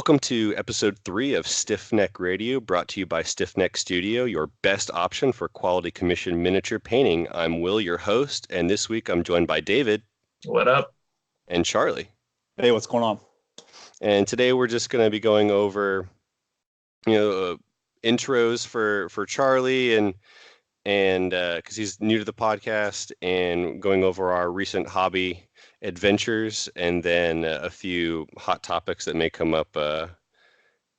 Welcome to episode 3 of StiffNeck Radio, brought to you by StiffNeck Studio, your best option for quality commission miniature painting. I'm Will, your host, and this week I'm joined by David. What up? And Charlie. Hey, what's going on? And today we're just going to be going over, intros for Charlie and because he's new to the podcast, and going over our recent hobby adventures, and then a few hot topics that may come up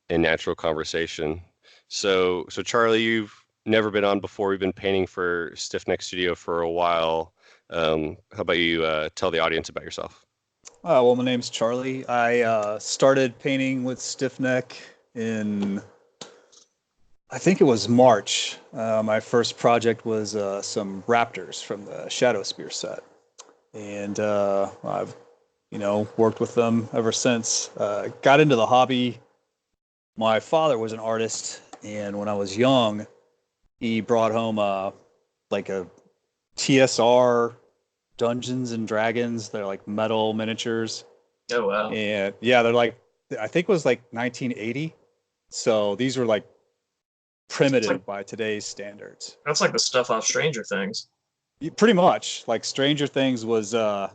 in natural conversation. So Charlie, you've never been on before. We've been painting for StiffNeck Studio for a while. How about you tell the audience about yourself? Well, my name's Charlie. I started painting with StiffNeck in, I think it was March. My first project was some raptors from the Shadow Spear set. And I've, worked with them ever since. Got into the hobby. My father was an artist, and when I was young, he brought home a TSR Dungeons and Dragons. They're like metal miniatures. Oh, wow. And yeah, they're like, I think it was like 1980. So these were like primitive by today's standards. That's like the stuff off Stranger Things. Pretty much. Like Stranger Things was that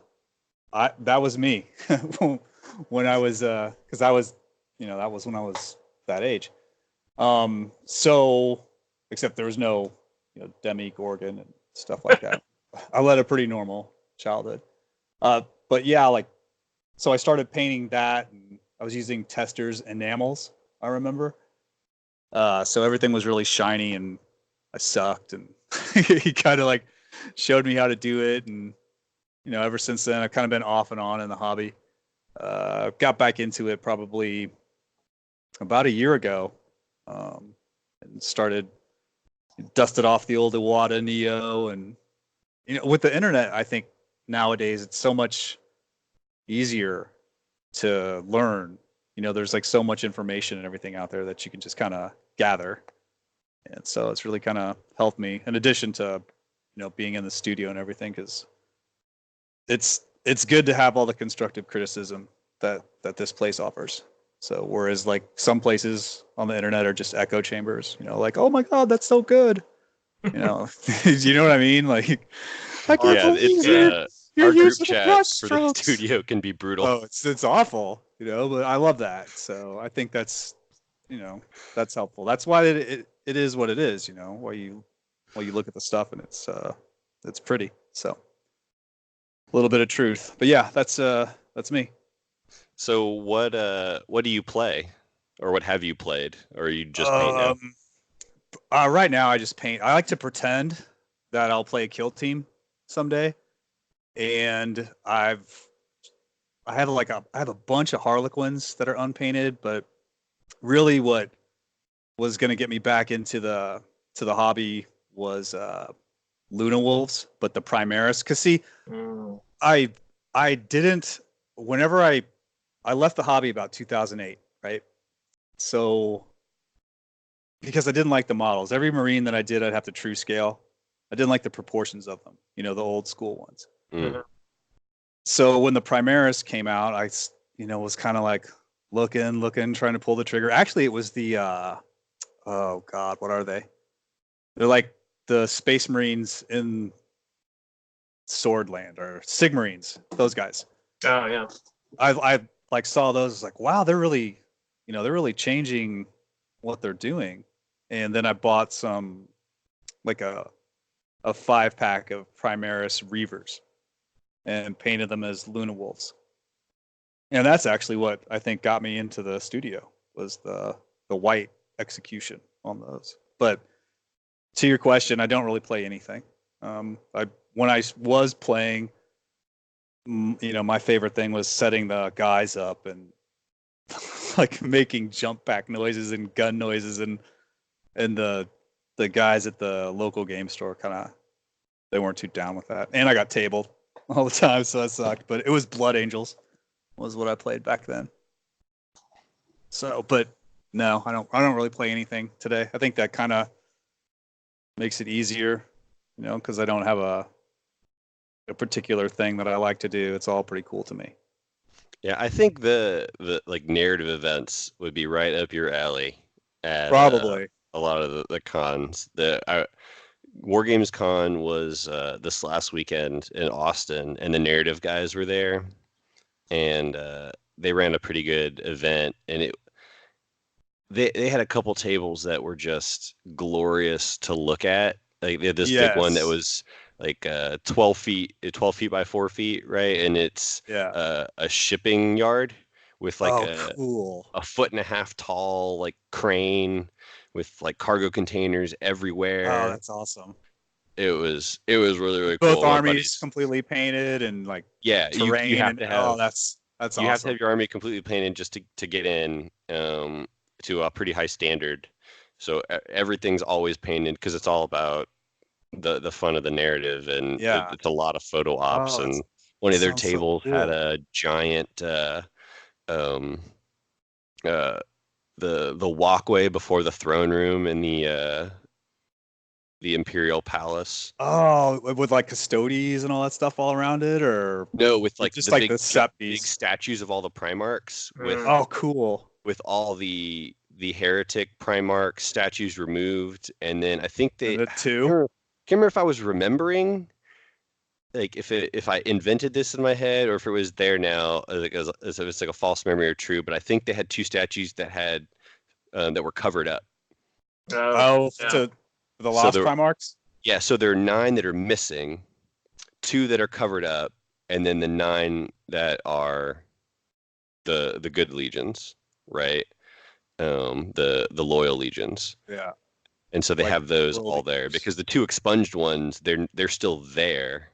was me when I was because I was that was when I was that age. So except there was no Demogorgon and stuff like that. I led a pretty normal childhood. But yeah, so I started painting that, and I was using Tester's enamels, I remember. So everything was really shiny, and I sucked, and he kind of showed me how to do it. And, ever since then, I've kind of been off and on in the hobby. Got back into it probably about a year ago, and dusted off the old Iwata Neo. And, with the internet, I think nowadays it's so much easier to learn. There's so much information and everything out there that you can just kind of gather. And so it's really kind of helped me, in addition to being in the studio and everything, because it's good to have all the constructive criticism that this place offers. So whereas some places on the internet are just echo chambers, oh my God, that's so good. You know what I mean? I can't believe our group chat for the studio can be brutal. Oh, it's awful, but I love that. So I think that's that's helpful. That's why it is what it is, why you look at the stuff and it's pretty. So a little bit of truth. But yeah, that's me. So what do you play, or what have you played, or are you just paint now? Right now I just paint. I like to pretend that I'll play a kill team someday, and I have a bunch of Harlequins that are unpainted, but really what was going to get me back into the hobby was Luna Wolves, but the Primaris. Cause see, I didn't. Whenever I left the hobby about 2008, right? So because I didn't like the models, every Marine that I did, I'd have to true scale. I didn't like the proportions of them, the old school ones. Mm. So when the Primaris came out, I was kind of looking, trying to pull the trigger. Actually, it was the oh God, what are they? They're like the Space Marines in Swordland, or Sigmarines, those guys. Oh yeah. I saw those, was like, wow, they're really changing what they're doing. And then I bought some a 5-pack of Primaris Reavers and painted them as Luna Wolves. And that's actually what I think got me into the studio, was the white execution on those. But to your question, I don't really play anything. When I was playing, my favorite thing was setting the guys up and making jump back noises and gun noises, and the guys at the local game store they weren't too down with that. And I got tabled all the time, so that sucked. But it was Blood Angels was what I played back then. So, but no, I don't really play anything today. I think that kind of makes it easier, because I don't have a particular thing that I like to do. It's all pretty cool to me. Yeah, I think the like narrative events would be right up your alley at Probably. a lot of the cons. War Games Con was this last weekend in Austin, and the narrative guys were there, and they ran a pretty good event, and they had a couple tables that were just glorious to look at. Like they had this big one that Yes. was like 12 feet by 4 feet, right? And it's Yeah. a shipping yard with like Oh, cool. a foot and a half tall like crane with like cargo containers Oh, everywhere. that's awesome. It was really really Both cool. My armies buddies, completely painted and like yeah, you terrain have and to oh, have that's you have to awesome. have your army completely painted just to get in to a pretty high standard. So everything's always painted because it's all about the fun of the narrative, and Yeah. it's a lot of photo ops. Oh, And one that of their sounds so tables had cool. a giant um, uh, the walkway before the throne room in the Imperial Palace. Oh, with like custodies and all that stuff all around it, or No, with like just the like the set big piece. statues of all the Primarchs Mm. Oh, cool. with all the heretic Primarch statues removed, and then I think And they the two. can't remember if I was remembering like if I invented this in my head or if it was there now like as if it's like a false memory or true. But I think they had two statues that had that were covered up. Oh, Oh, yeah. to the So Lost there, Primarchs. yeah, so there are nine that are missing, two that are covered up, and then the nine that are the good legions, right? The loyal legions. Yeah, And so they like have those world all there eaters. because the two expunged ones, they're still there,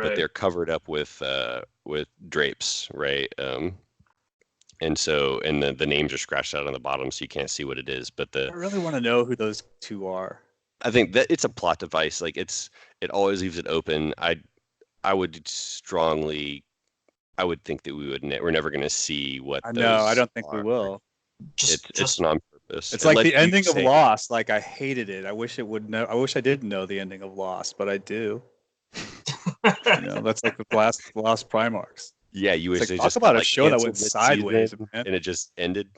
but Right. they're covered up with drapes, right? And so and the names are scratched out on the bottom, so you can't see what it is. But I really want to know who those two are. I think that it's a plot device. Like it always leaves it open. I would strongly I would think that we're never going to see what I know. I those don't think we are. will. It's Just on purpose. It's It like lets the you ending of say, Lost. Like I hated it. I wish it would know. I wish I didn't know the ending of Lost, but I do. That's like the Lost Primarchs. yeah, you It's wish like they talk just about a like show that went canceled this season sideways, man. and it just ended.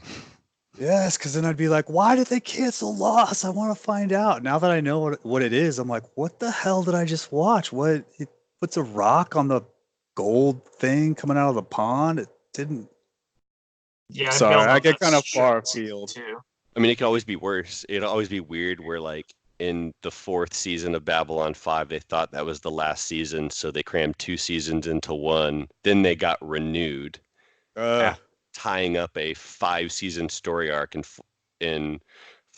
Yes, because then I'd be like, why did they cancel Lost? I want to find out. Now that I know what it is, I'm like, what the hell did I just watch? What it puts a rock on the gold thing coming out of the pond? It didn't. yeah, I Sorry, bailed I on get that kind of show far season afield. two. I mean, it could always be worse. It'd always be weird where like in the fourth season of Babylon 5, they thought that was the last season, so they crammed two seasons into one. Then they got renewed Uh, after tying up a 5 season story arc in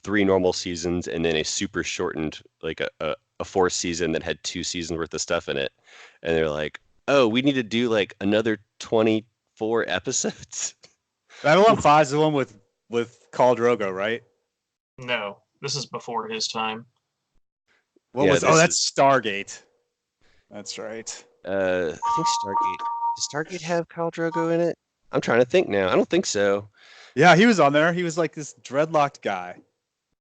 three normal seasons and then a super shortened like a fourth season that had 2 seasons worth of stuff in it. And they're like, oh, we need to do like another 24 episodes. Babylon 5 is the one with Khal Drogo, right? No, this is before his time. What Yeah, was? Oh, this that's is Stargate. That's right. I think Stargate. Does Stargate have Khal Drogo in it? I'm trying to think now. I don't think so. Yeah, he was on there. He was like this dreadlocked guy.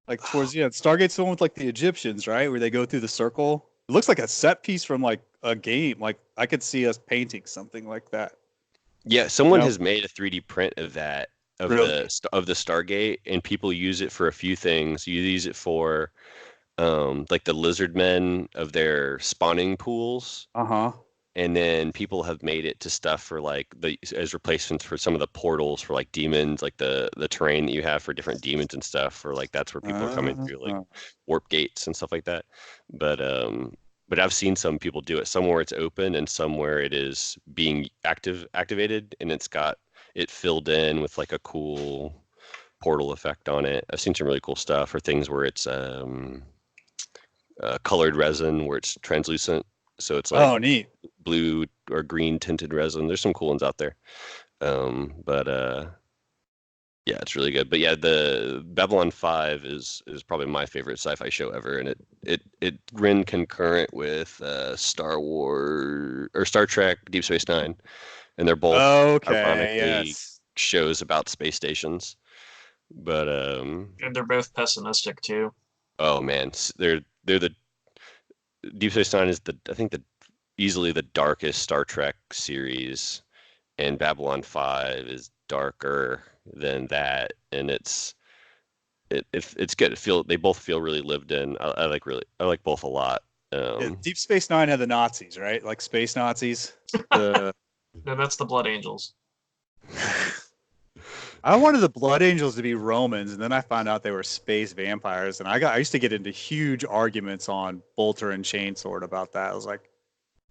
Like towards the end. Stargate's the one with like the Egyptians, right? Where they go through the circle. It looks like a set piece from like a game. Like I could see us painting something like that. Yeah, someone No, has made a 3D print of that really. of the Stargate, and people use it for a few things. You use it for like the lizard men of their spawning pools, Uh huh. and then people have made it to stuff for like the as replacements for some of the portals for like demons, like the terrain that you have for different demons and stuff. For like that's where people are coming through, like warp gates and stuff like that. But I've seen some people do it somewhere it's open and somewhere it is being activated, and it's got it filled in with like a cool portal effect on it. I've seen some really cool stuff, or things where it's colored resin where it's translucent, so it's like Oh, neat. blue or green tinted resin. There's some cool ones out there. But yeah, it's really good. But yeah, the Babylon 5 is probably my favorite sci-fi show ever, and it ran concurrent with Star Wars or Star Trek Deep Space Nine, and they're both Okay. ironically Yes. shows about space stations. But And they're both pessimistic too. oh man, they're the Deep Space Nine is the I think the easily the darkest Star Trek series and Babylon 5 is darker than that, and it's good. They both feel really lived in. I like both a lot. Deep Space Nine had the Nazis, right? Like space Nazis. The No, that's the Blood Angels. I wanted the Blood Angels to be Romans, and then I found out they were space vampires, and I used to get into huge arguments on Bolter and Chainsword about that. I was like,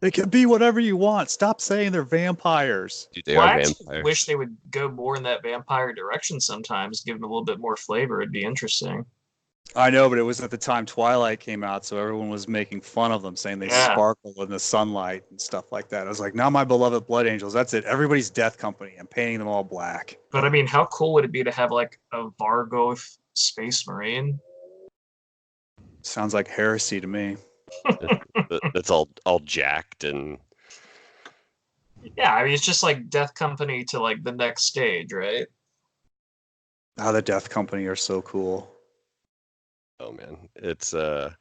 they can be whatever you want. Stop saying they're vampires. Dude, they Well, are I actually vampires. wish they would go more in that vampire direction sometimes, give them a little bit more flavor. It'd be interesting. I know, but it was at the time Twilight came out, so everyone was making fun of them, saying they sparkle in the sunlight and stuff like that. I was like, not my beloved Blood Angels. That's it. Everybody's Death Company. I'm painting them all black. But I mean, how cool would it be to have like a Vargoth Space Marine? Sounds like heresy to me. That's all jacked and. Yeah, I mean, it's just like Death Company to like the next stage, right? The Death Company are so cool. Oh man, it's they're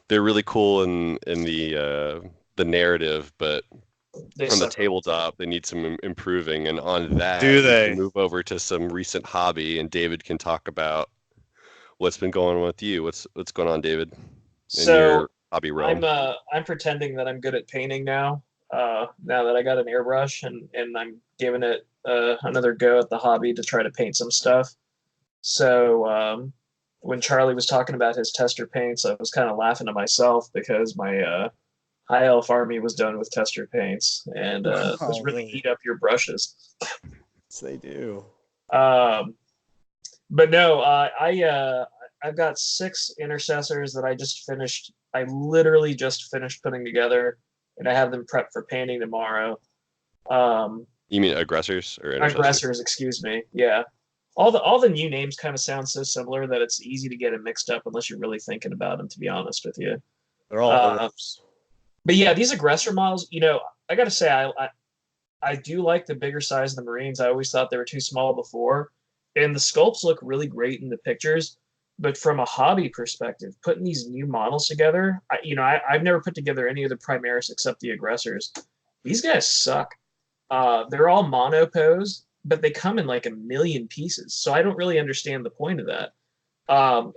really cool in the narrative, but from the tabletop they need some improving. And on that, do they move over to some recent hobby, and David can talk about what's been going on with you. What's going on, David? In your hobby realm. I'm pretending that I'm good at painting now. Now that I got an airbrush and I'm giving it another go at the hobby to try to paint some stuff. So when Charlie was talking about his tester paints, I was kind of laughing to myself because my High Elf army was done with tester paints, and those really heat up your brushes. Yes, they do. But no, I've got 6 intercessors that I just finished. I literally just finished putting together, and I have them prepped for painting tomorrow. You mean aggressors or intercessors? Aggressors, excuse me. Yeah. All the new names kind of sound so similar that it's easy to get it mixed up unless you're really thinking about them, to be honest with you. They're all herbs. But yeah, these aggressor models, I got to say, I do like the bigger size of the Marines. I always thought they were too small before. And the sculpts look really great in the pictures. But from a hobby perspective, putting these new models together, I've never put together any of the Primaris except the aggressors. These guys suck. They're all mono pose, but they come in like a million pieces. So I don't really understand the point of that.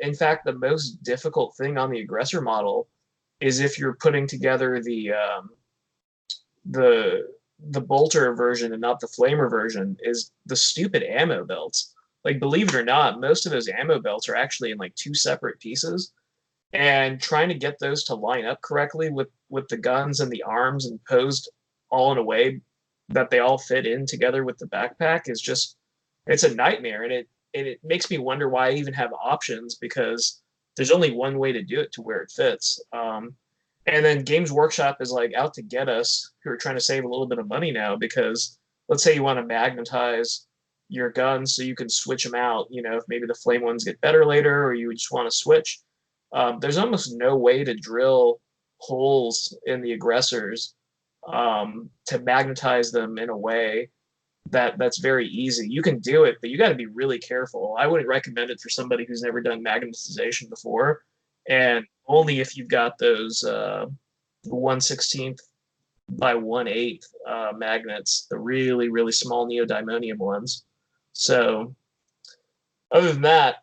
In fact, the most difficult thing on the aggressor model is if you're putting together the bolter version and not the flamer version, is the stupid ammo belts. Like, believe it or not, most of those ammo belts are actually in like 2 separate pieces, and trying to get those to line up correctly with the guns and the arms and posed all in a way that they all fit in together with the backpack is just, it's a nightmare. And it makes me wonder why I even have options, because there's only one way to do it to where it fits. And then Games Workshop is like out to get us who are trying to save a little bit of money now, because let's say you want to magnetize your guns so you can switch them out, if maybe the flame ones get better later, or you just want to switch. There's almost no way to drill holes in the aggressors to magnetize them in a way that's very easy. You can do it, but you got to be really careful. I wouldn't recommend it for somebody who's never done magnetization before, and only if you've got those 1/16 by 1/8 magnets, the really, really small neodymium ones. So other than that,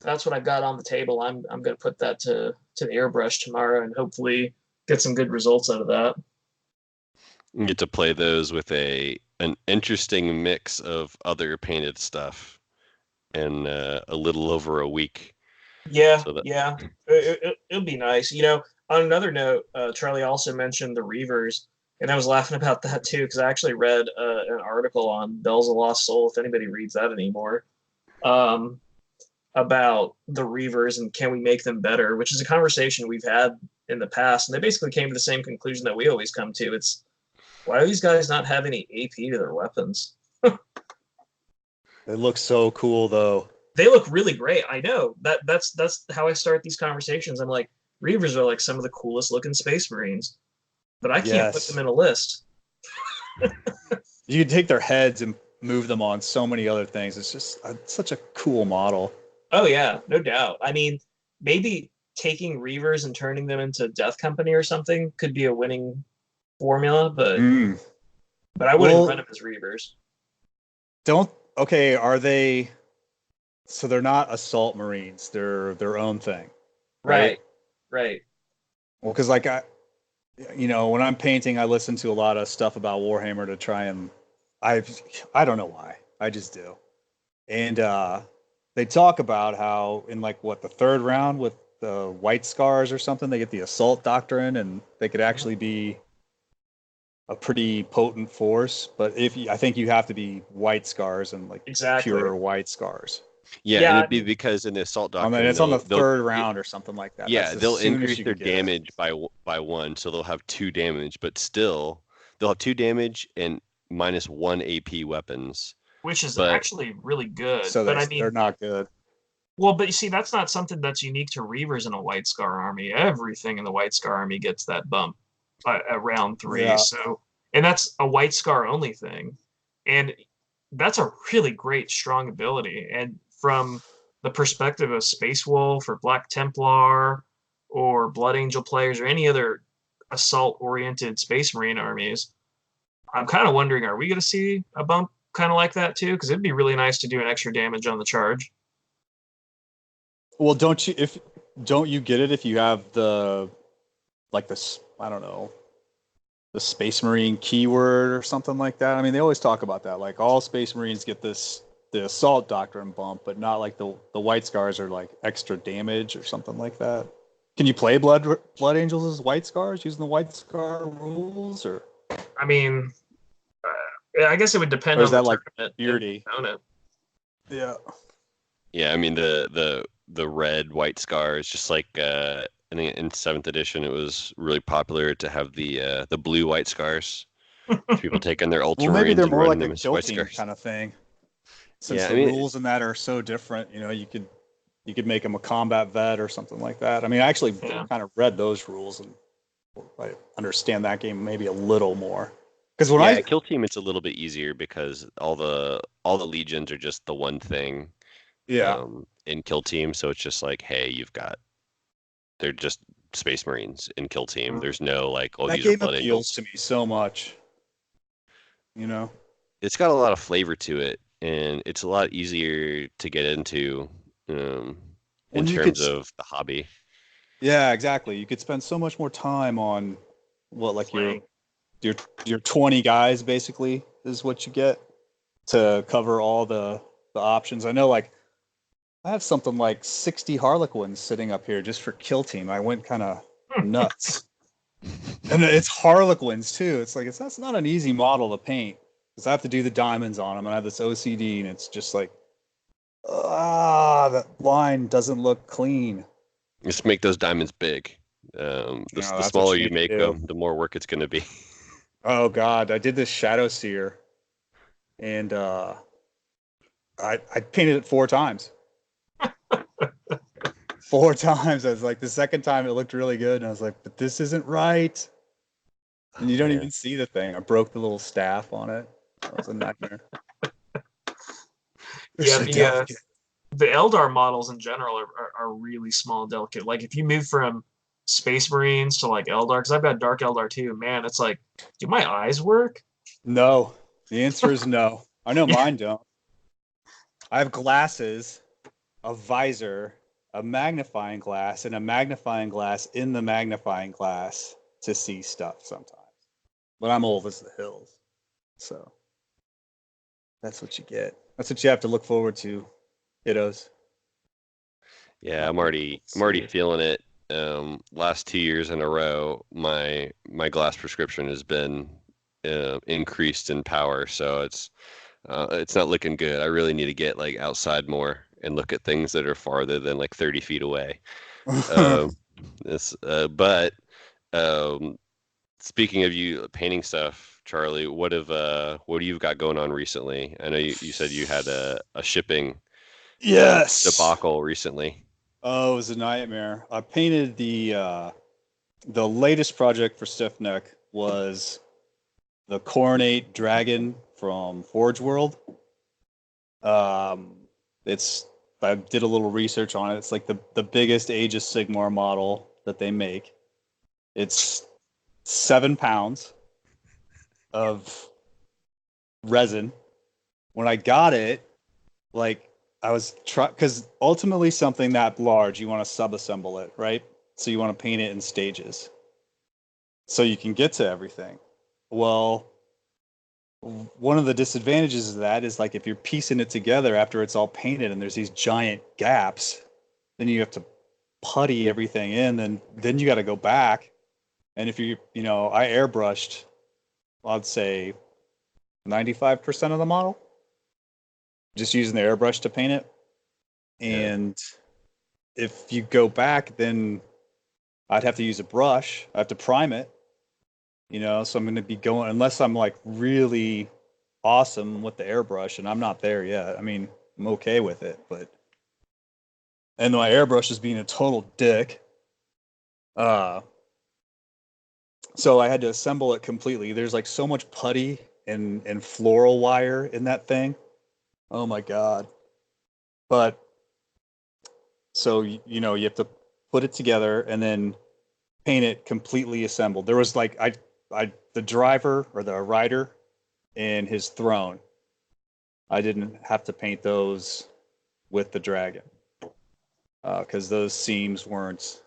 that's what I've got on the table. I'm going to put that to the airbrush tomorrow and hopefully get some good results out of that. You get to play those with an interesting mix of other painted stuff in a little over a week. Yeah, yeah, it'll be nice. On another note, Charlie also mentioned the Reavers, and I was laughing about that too, because I actually read an article on Bells of Lost Soul, if anybody reads that anymore, about the Reavers and can we make them better, which is a conversation we've had in the past, and they basically came to the same conclusion that we always come to. It's, why do these guys not have any AP to their weapons? They look so cool, though. They look really great. I know. That's how I start these conversations. I'm like, Reavers are like some of the coolest looking Space Marines, but I can't put them in a list. You can take their heads and move them on so many other things. It's just such a cool model. Oh yeah, no doubt. I mean, maybe taking Reavers and turning them into Death Company or something could be a winning formula, but but I wouldn't Well- run them as Reavers. Okay, are they? So they're not assault marines. They're their own thing, right? Right. Well, because like when I'm painting, I listen to a lot of stuff about Warhammer to try and I I don't know why. I just do. And they talk about how in like what the third round with the White Scars or something, they get the assault doctrine and they could actually be a pretty potent force. But I think you have to be White Scars and like Exactly. pure White Scars. Yeah, Yeah, and I it'd be mean- because in the assault I mean, doctrine, it's on the they'll third round or something like that. yeah, That's as they'll soon as increase you their can get it. damage by one, so they'll have 2 damage, but still they'll have 2 damage and -1 AP weapons. which is But actually really good. So But I they're mean, not good. well, but you see, that's not something that's unique to Reavers in a White Scar army. Everything in the White Scar army gets that bump at round 3. Yeah. So, and that's a White Scar only thing, and that's a really great strong ability. And from the perspective of Space Wolf or Black Templar or Blood Angel players or any other assault-oriented Space Marine armies, I'm kind of wondering, are we going to see a bump kind of like that too? Because it'd be really nice to do an extra damage on the charge. Well, don't you get it if you have the like this? I don't know, the Space Marine keyword or something like that. I mean, they always talk about that. Like all Space Marines get the assault doctrine bump, but not like the White Scars are like extra damage or something like that. Can you play Blood Angels as White Scars using the White Scar rules, or I mean, I guess it would depend Or on is the that, like, tournament and beardy? the opponent. yeah? yeah, I mean the red white scars, just like I think in 7th edition it was really popular to have the blue white scars. People taking their Well, maybe ultramarines they're and more running like them a as kill white team scars. kind of thing. Since Yeah, the I mean, rules in that are so different, you could make them a combat vet or something like that. I mean, I actually Yeah. kind of read those rules and I understand that game maybe a little more. Because when yeah, kill team it's a little bit easier because all the legions are just the one thing yeah, in kill team, so it's just like, hey, they're just space marines in kill team. There's no like, oh, that these are game blood appeals angels. to me so much. You know, It's got a lot of flavor to it, and it's a lot easier to get into um, in when you terms of the hobby. yeah, exactly. You could spend so much more time on what like Playing. your 20 guys basically is what you get to cover all the options. I know like I have something like 60 Harlequins sitting up here just for kill team. I went kind of nuts. And it's Harlequins too. It's like that's not an easy model to paint because I have to do the diamonds on them and I have this OCD and it's just like that line doesn't look clean. Just make those diamonds big. No, The that's what smaller you you need to make do. them, the more work it's going to be. Oh God, I did this Shadow Seer and I painted it 4 times. 4 times. I was like, the second time it looked really good, and I was like, but this isn't right. And you don't Man. even see the thing. I broke the little staff on it. That was a nightmare. Yeah, So the delicate. the Eldar models in general are really small and delicate. Like if you move from Space Marines to like Eldar, because I've got Dark Eldar too, man, it's like, do my eyes work? No. The answer is no. I know Yeah. mine don't. I have glasses, a visor, a magnifying glass, and a magnifying glass in the magnifying glass to see stuff sometimes. But I'm old as the hills. So that's what you get. That's what you have to look forward to, kiddos. Yeah, I'm already feeling it. Last 2 years in a row, my glass prescription has been increased in power, so it's not looking good. I really need to get like outside more and look at things that are farther than like 30 feet away. Um, but um, speaking of you painting stuff, Charlie, what have you got going on recently? I know you said you had a shipping Yes. debacle recently. Oh, it was a nightmare. I painted the latest project for StiffNeck was the Coronate Dragon from Forge World. It's I did a little research on it. It's like the biggest Age of Sigmar model that they make. It's 7 pounds of resin. When I got it, like I was trying, because ultimately something that large, you want to sub-assemble it, right? So you want to paint it in stages so you can get to everything. Well, one of the disadvantages of that is like if you're piecing it together after it's all painted and there's these giant gaps, then you have to putty everything in, then you got to go back. And if I airbrushed, I'd say 95% of the model, just using the airbrush to paint it. And if you go back, then I'd have to use a brush. I have to prime it, so I'm going to be going, unless I'm like really awesome with the airbrush, and I'm not there yet. I mean, I'm okay with it, and my airbrush is being a total dick. So I had to assemble it completely. There's like so much putty and floral wire in that thing. Oh my God. But so, you have to put it together and then paint it completely assembled. There was like, the driver or the rider and his throne. I didn't have to paint those with the dragon because those seams weren't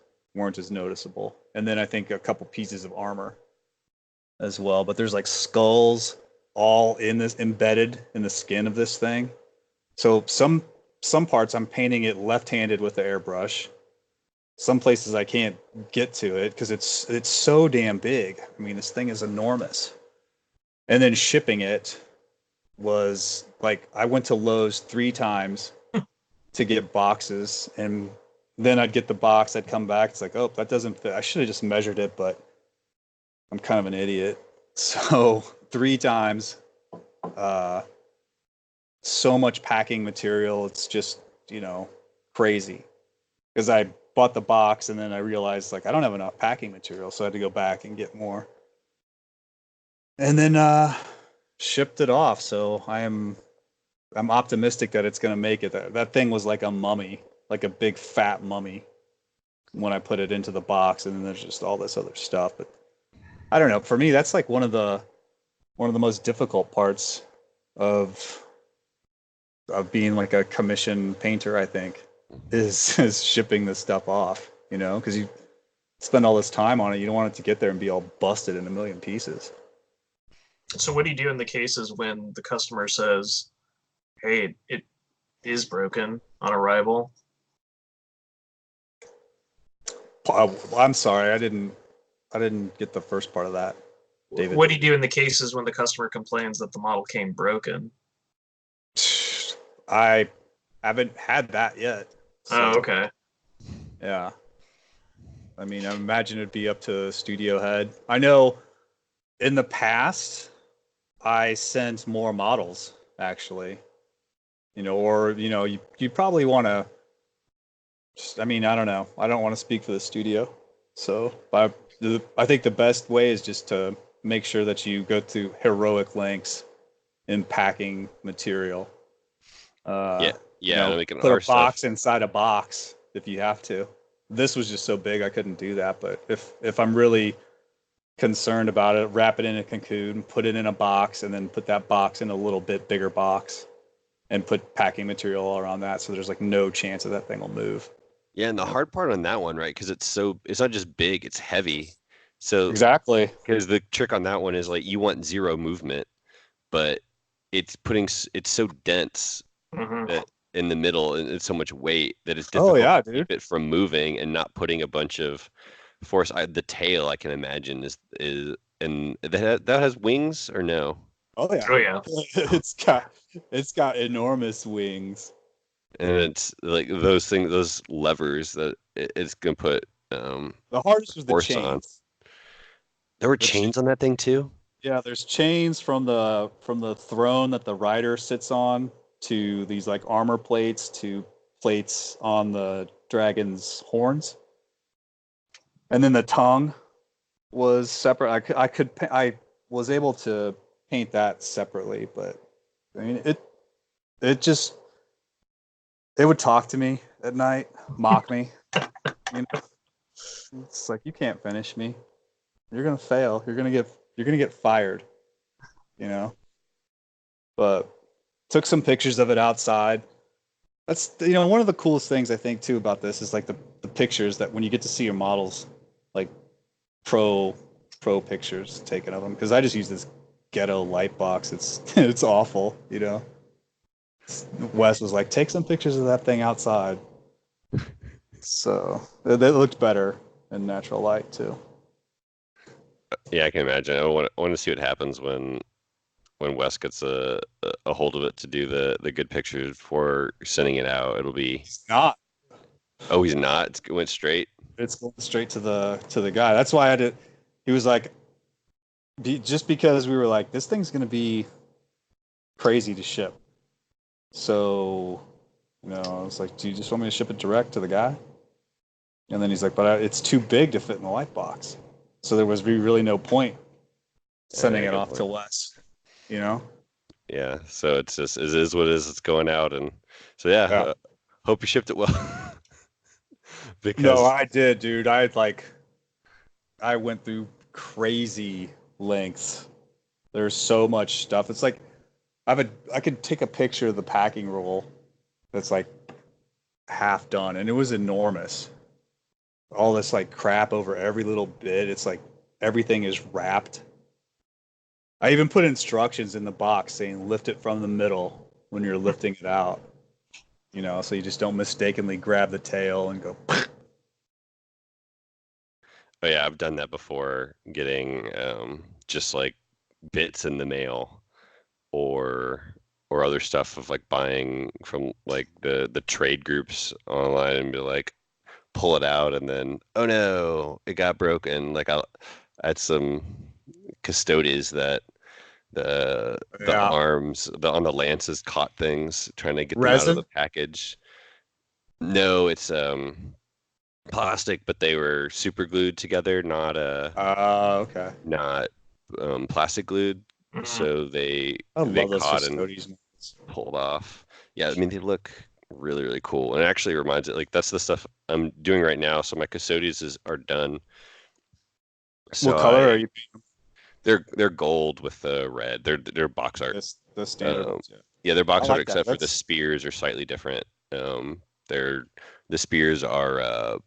as noticeable. And then I think a couple pieces of armor as well. But there's like skulls all in this embedded in the skin of this thing. So some parts I'm painting it left-handed with the airbrush. Some places I can't get to it because it's so damn big. I mean, this thing is enormous. And then shipping it was like I went to Lowe's 3 times to get boxes, and then I'd get the box, I'd come back, it's like, oh, that doesn't fit. I should have just measured it, but I'm kind of an idiot. So 3 times, so much packing material, it's just, crazy. Because I bought the box and then I realized like I don't have enough packing material, so I had to go back and get more. And then shipped it off. So I'm optimistic that it's gonna make it. That thing was like a mummy, like a big fat mummy when I put it into the box, and then there's just all this other stuff. But I don't know. For me, that's like one of the most difficult parts of being like a commission painter, I think, is shipping this stuff off, because you spend all this time on it. You don't want it to get there and be all busted in a million pieces. So what do you do in the cases when the customer says, "Hey, it is broken" on arrival? I'm sorry, I didn't get the first part of that, David. What do you do in the cases when the customer complains that the model came broken? I haven't had that yet. Oh, So, okay. yeah. I mean, I imagine it'd be up to studio head. I know in the past, I sent more models, actually. Or, you probably want to, I mean, I don't know. I don't want to speak for the studio. So, I think the best way is just to make sure that you go through heroic lengths in packing material. Making Put our a box stuff. inside a box if you have to. This was just so big I couldn't do that. But if I'm really concerned about it, wrap it in a cocoon, put it in a box, and then put that box in a little bit bigger box, and put packing material all around that, so there's like no chance that thing will move. Yeah, and the hard part on that one, right? Because it's not just big, it's heavy. So Exactly. because the trick on that one is like you want zero movement, but it's so dense Hmm. that in the middle and it's so much weight that it's Oh difficult yeah, to keep dude. it from moving and not putting a bunch of force. The tail I can imagine is and that has wings or no? Oh yeah. Oh yeah. It's got enormous wings. And it's like those levers that it's gonna put The hardest was the force on. chains. There were The cha- chains on that thing too. yeah, there's chains from the throne that the rider sits on to these like armor plates to plates on the dragon's horns, and then the tongue was separate. I was able to paint that separately, but I mean it just it would talk to me at night, mock me. You know, it's like you can't finish me. You're gonna fail. You're gonna get fired. You know. But took some pictures of it outside. That's one of the coolest things I think too about this is like the pictures that when you get to see your models, like pro pro pictures taken of them. Because I just use this ghetto light box. It's it's awful. Wes was like, take some pictures of that thing outside. So they looked better in natural light too. Yeah, I can imagine. I want to see what happens when Wes gets a hold of it to do the good pictures before sending it out. It'll be. It's not. Oh, he's not. It went straight. It's going straight to the guy. That's why I did. He was like, just because we were like, this thing's gonna be crazy to ship. So, I was like, do you just want me to ship it direct to the guy? And then he's like, but it's too big to fit in the light box. So there was really no point sending it off to Wes. Yeah. So it is what it is. It's going out, and so yeah. Hope you shipped it well. Because no, I did, dude. I went through crazy lengths. There's so much stuff. It's like I could take a picture of the packing roll that's like half done, and it was enormous. All this like crap over every little bit. It's like everything is wrapped. I even put instructions in the box saying lift it from the middle when you're lifting it out. So you just don't mistakenly grab the tail and go. Oh yeah, I've done that before, getting just like bits in the mail or other stuff of like buying from like the trade groups online and be like pull it out and then oh no, it got broken. Like I had some custodies that the arms on the lances caught things trying to get them out of the package. No, it's plastic, but they were super glued together, not okay. not plastic glued. So they caught and pulled off. Yeah, I mean they look really really cool, and it actually reminds it like that's the stuff I'm doing right now. So my custodies are done. So what color are you painting? They're gold with the red. They're box art. The standard ones, yeah. Yeah, they're box art except for the spears are slightly different. The spears are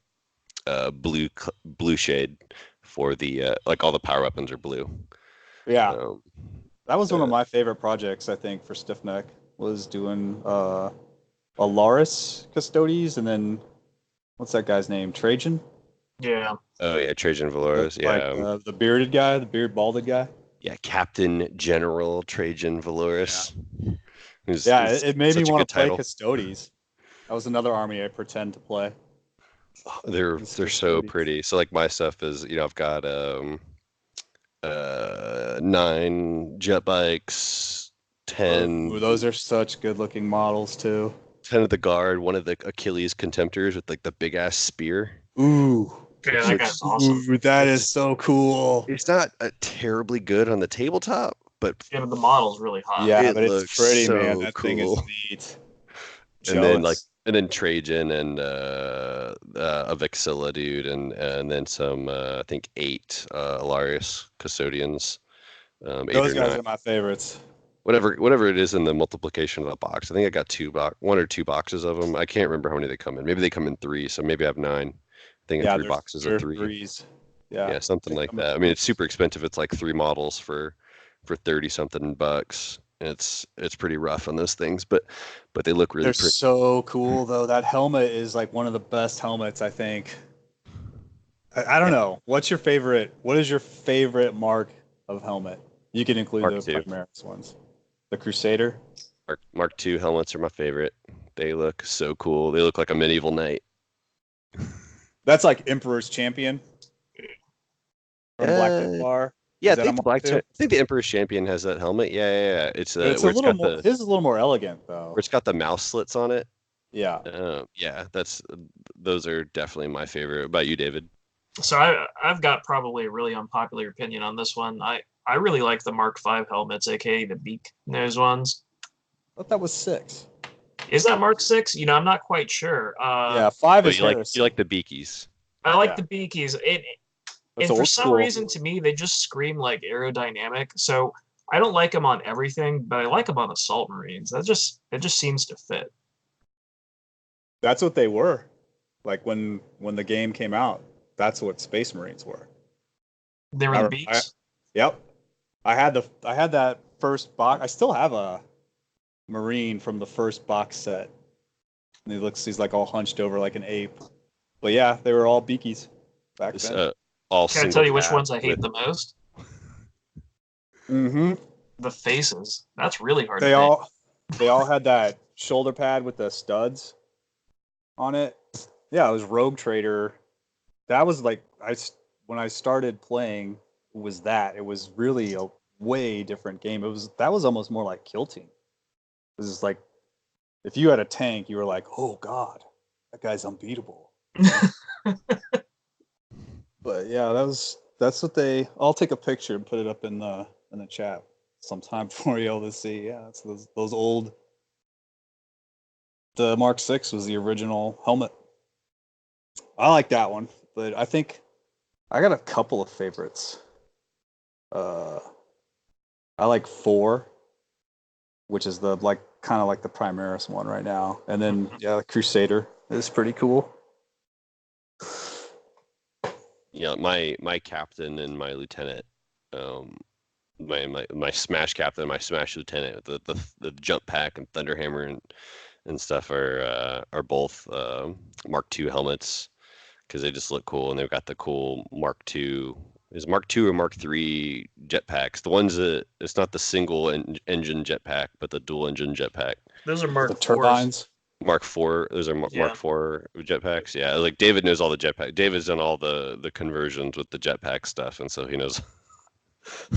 blue shade for the like all the power weapons are blue. Yeah, that was one of my favorite projects. I think for StiffNeck was doing Alaris Custodes, and then what's that guy's name? Trajan. Yeah. Oh yeah, Trajan Valoris. Yeah, like, the bearded guy, the balded guy. Yeah, Captain General Trajan Valoris. Yeah, it made me want to play Custodes. That was another army I pretend to play. Oh, they're so pretty. So like my stuff is, I've got 9 jet bikes, 10. Ooh, those are such good looking models too. 10 of the guard, one of the Achilles Contemptors with like the big ass spear. Ooh. Yeah, that guy's awesome. Ooh, that is so cool. It's not terribly good on the tabletop, but the model's really hot. Yeah, but it's pretty, man. That thing is neat. And then Trajan and Avixilla, dude, and then some I think 8 Alarius custodians. Those guys are my favorites. Whatever it is in the multiplication of the box. I think I got 1 or 2 boxes of them. I can't remember how many they come in. Maybe they come in 3, so maybe I have 9. I think 3 boxes of 3. Threes. Yeah, something like that. I mean, it's super expensive. It's like 3 models for 30 something bucks. It's pretty rough on those things, but they look really pretty. They're so cool though. That helmet is like one of the best helmets, I think. I don't know. What is your favorite mark of helmet? You can include the Primaris ones. The Crusader. Mark II helmets are my favorite. They look so cool. They look like a medieval knight. That's like Emperor's Champion from Black Templar. Yeah, I think the Emperor's Champion has that helmet. Yeah. It's a little more. His is a little more elegant though. Where it's got the mouse slits on it. Yeah. Those are definitely my favorite. What about you, David? So I've got probably a really unpopular opinion on this one. I really like the Mark V helmets, aka the beak nose ones. I thought that was 6. Is that Mark 6? I'm not quite sure. Yeah, 5 is you like the beakies. I like the beakies. And for some reason, to me, they just scream like aerodynamic. So I don't like them on everything, but I like them on Assault Marines. It just seems to fit. That's what they were. Like when the game came out, that's what Space Marines were. They were the beaks. Yep. I had that first box. I still have a Marine from the first box set. And he's like all hunched over like an ape. But yeah, they were all beakies back This, then. all Can I single tell you which tab ones I hate with the most? Mm-hmm. The faces. That's really hard They to all they all had that shoulder pad with the studs on it. Yeah, it was Rogue Trader. That was like when I started playing was that. It was really a way different game. That was almost more like Kill Team. It was like if you had a tank, you were like, "Oh God, that guy's unbeatable." But yeah, that's what they. I'll take a picture and put it up in the chat sometime for you all to see. Yeah, it's those old. The Mark 6 was the original helmet. I like that one, but I think I got a couple of favorites. I like 4, which is the like kind of like the Primaris one right now, and then yeah, the Crusader is pretty cool. Yeah, my captain and my lieutenant, my smash captain, and my smash lieutenant, the jump pack and thunderhammer and stuff are both Mark II helmets because they just look cool and they've got the cool Mark II. Is Mark II or Mark III jetpacks? The ones that it's not the single engine jetpack, but the dual engine jetpack. Those are Mark The IVs. turbines. Mark IV. Those are Yeah. Mark IV jetpacks. Yeah, like David knows all the jetpack. David's done all the conversions with the jetpack stuff, and so he knows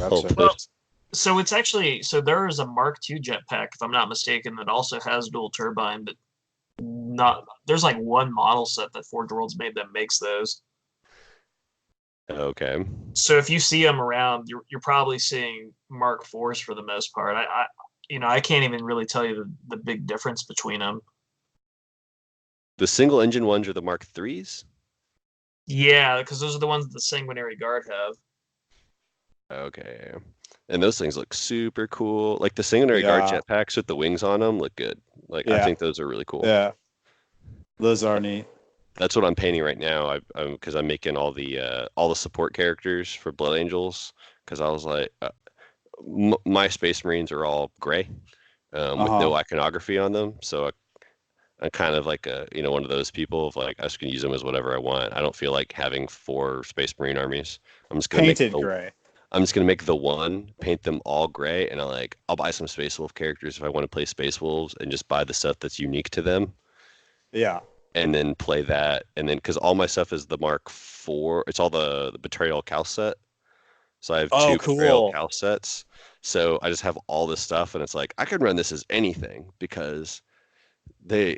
all Gotcha. Well, those. so it's actually there is a Mark II jetpack, if I'm not mistaken, that also has dual turbine, but not there's like one model set that Forge Worlds made that makes those. Okay. So if you see them around, you're probably seeing Mark IVs for the most part. I can't even really tell you the big difference between them. The single engine ones are the Mark IIIs. Yeah, because those are the ones that the Sanguinary Guard have. Okay. And those things look super cool. Like the Sanguinary Guard Yeah. jetpacks with the wings on them look good. Like I Yeah. think those are really cool. Yeah. Those are neat. That's what I'm painting right now. Because I'm making all the support characters for Blood Angels. Because I was like, my Space Marines are all gray, with no iconography on them. So I'm kind of like one of those people of like I just can use them as whatever I want. I don't feel like having 4 Space Marine armies. I'm just gonna Painted gray. I'm just gonna make the one, paint them all gray, and I'll buy some Space Wolf characters if I want to play Space Wolves, and just buy the stuff that's unique to them, Yeah. and then play that, and then because all my stuff is the Mark IV, it's all the Betrayal Cal set, so I have 2 Betrayal Cool. Cal sets, so I just have all this stuff, and it's like I could run this as anything because they're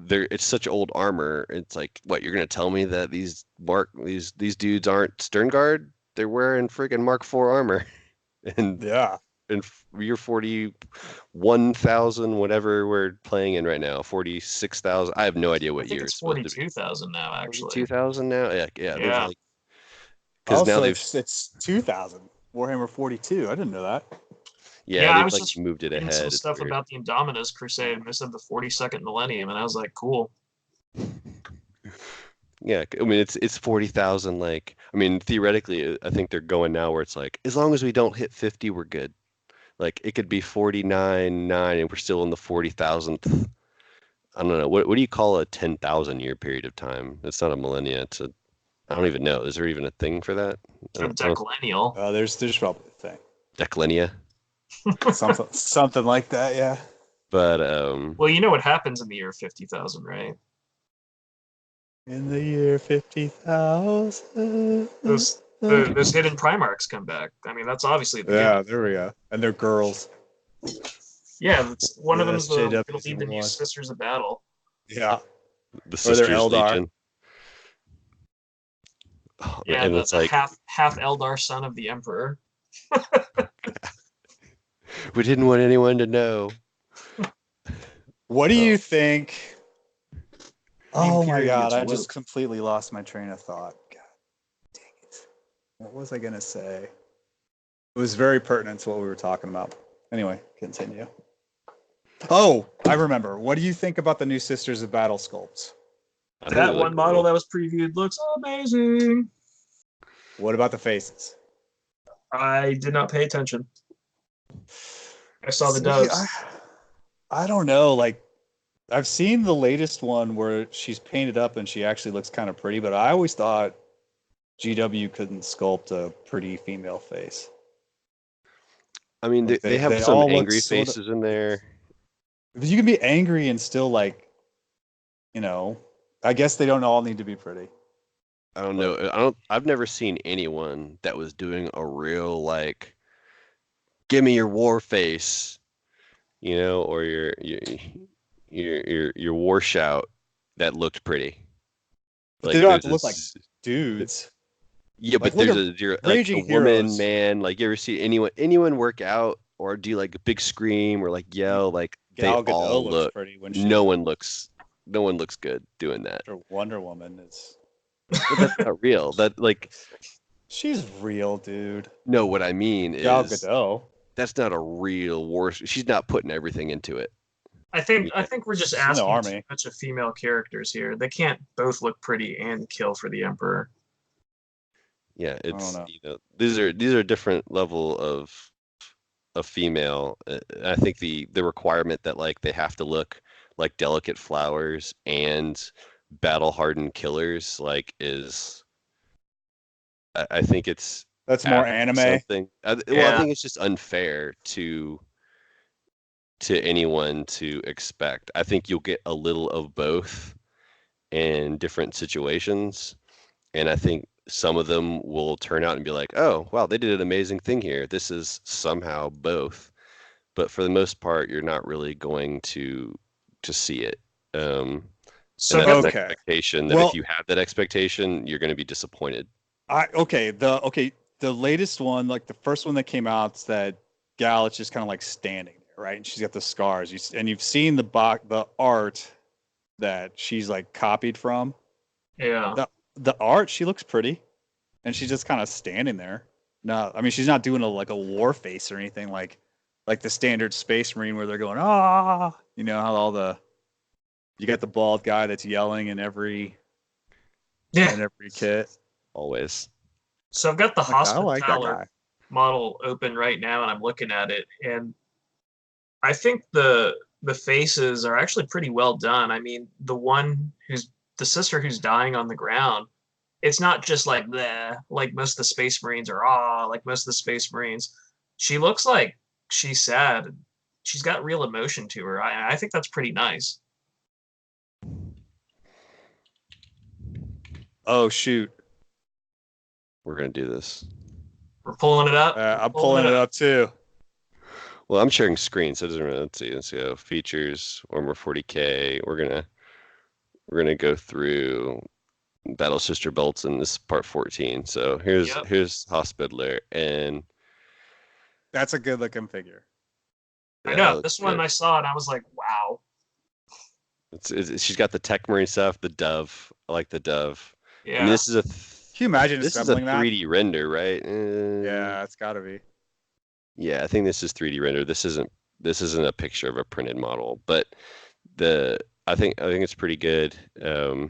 it's such old armor. It's like what you're gonna tell me that these dudes aren't Stern Guard? They're wearing friggin' Mark IV armor, and Yeah. you're 41,000 whatever we're playing in right now. 46,000. I have no idea I what think year it's it's supposed to be. 42,000 now, actually. 42,000 now. Yeah. There's Yeah. like because now Also, they've it's 2000 Warhammer 42. I didn't know that. Yeah, I they've was like just moved it reading some ahead. It's stuff weird. about the Indominus Crusade, and they said the 42nd millennium, and I was like, cool. Yeah, I mean it's 40,000. Like I mean theoretically, I think they're going now where it's like as long as we don't hit 50, we're good. Like it could be 49.9 and we're still in the 40,000th. I don't know. What do you call a 10,000 year period of time? It's not a millennia. I don't even know. Is there even a thing for that? A declennial. There's probably a thing. Declinia. Something like that. Yeah. But Well, you know what happens in the year 50,000, right? In the year 50,000. Those hidden Primarchs come back. I mean, that's obviously the Yeah, gimmick. there we go. And they're girls. Yeah, one of Yeah, them's SJW it'll be the new one. Sisters of Battle. Yeah. the Or they're Sisters Eldar. Legion. Oh, Yeah, and the it's like half Eldar son of the Emperor. we didn't want anyone to know. What do you think? Oh my Imperium god, gets I woke. just completely lost my train of thought. God dang it. What was I going to say? was very pertinent to what we were talking about. Anyway, continue. Oh, I remember. What do you think about the new Sisters of Battle sculpts? I think That they look one model cool. that was previewed looks amazing. What about the faces? I did not pay attention. I saw the See, doves. I don't know. Like, I've seen the latest one where she's painted up and she actually looks kind of pretty, but I always thought GW couldn't sculpt a pretty female face. I mean, Like they have they some all look angry sort of. faces in there. You can be angry and still like, I guess they don't all need to be pretty. I don't know. I've never seen anyone that was doing a real like, give me your war face, or your war shout that looked pretty. But they Like don't have there's to look like this, dudes. yeah, Like but look there's at you're like a Raging woman, Heroes. man. Like you ever see anyone work out or do like a big scream or like yell? Like they Gal Gadot all looks look. pretty when No she's one looks. No one looks good doing that. Wonder Woman is. But that's not real. That like She's real, dude. no. What I mean Gal is Gadot. that's not a real war. She's not putting everything into it. I think Yeah. we're just She's in the asking too army. much of female characters here. They can't both look pretty and kill for the Emperor. Yeah, I don't it's know. these are different level of female. I think the requirement that like they have to look like delicate flowers and battle hardened killers like is I think it's That's more asking anime. something. Well, I Yeah. think it's just unfair to anyone to expect. I think you'll get a little of both in different situations. And I think some of them will turn out and be like, oh, wow, they did an amazing thing here. This is somehow both. But for the most part, you're not really going to see it. So And that's an Okay. expectation that Well- if you have that expectation, you're going to be disappointed. The latest one, like the first one that came out, is that gal is just kind of like standing there, right? And she's got the scars. You've seen the art that she's like copied from. yeah. The art, she looks pretty, and she's just kind of standing there. No, I mean she's not doing a war face or anything like the standard Space Marine where they're going ah. You know how you got the bald guy that's yelling in every kit. Always. So I've got the Like, I like that Hospitaller guy. model open right now, and I'm looking at it, and I think the faces are actually pretty well done. I mean, the sister who's dying on the ground, it's not just like bleh, like most of the Space Marines are like most of the Space Marines. She looks like she's sad. She's got real emotion to her. I think that's pretty nice. Oh shoot. We're going to do this. We're pulling it up. I'm pulling it up too. Well, I'm sharing screen, so it doesn't really. Let's go. Features, Armor 40K. We're gonna go through Battle Sister Belts in this part 14. So here's Hospitaller, and That's a good looking figure. I know this one I saw and I was like, wow. She's got the Tech Marine stuff, the Dove. I like the Dove. Yeah. I mean, this is Can you imagine this is a assembling 3D render, right? Yeah, it's got to be. Yeah, I think this is 3D render. This isn't a picture of a printed model, but I think it's pretty good. I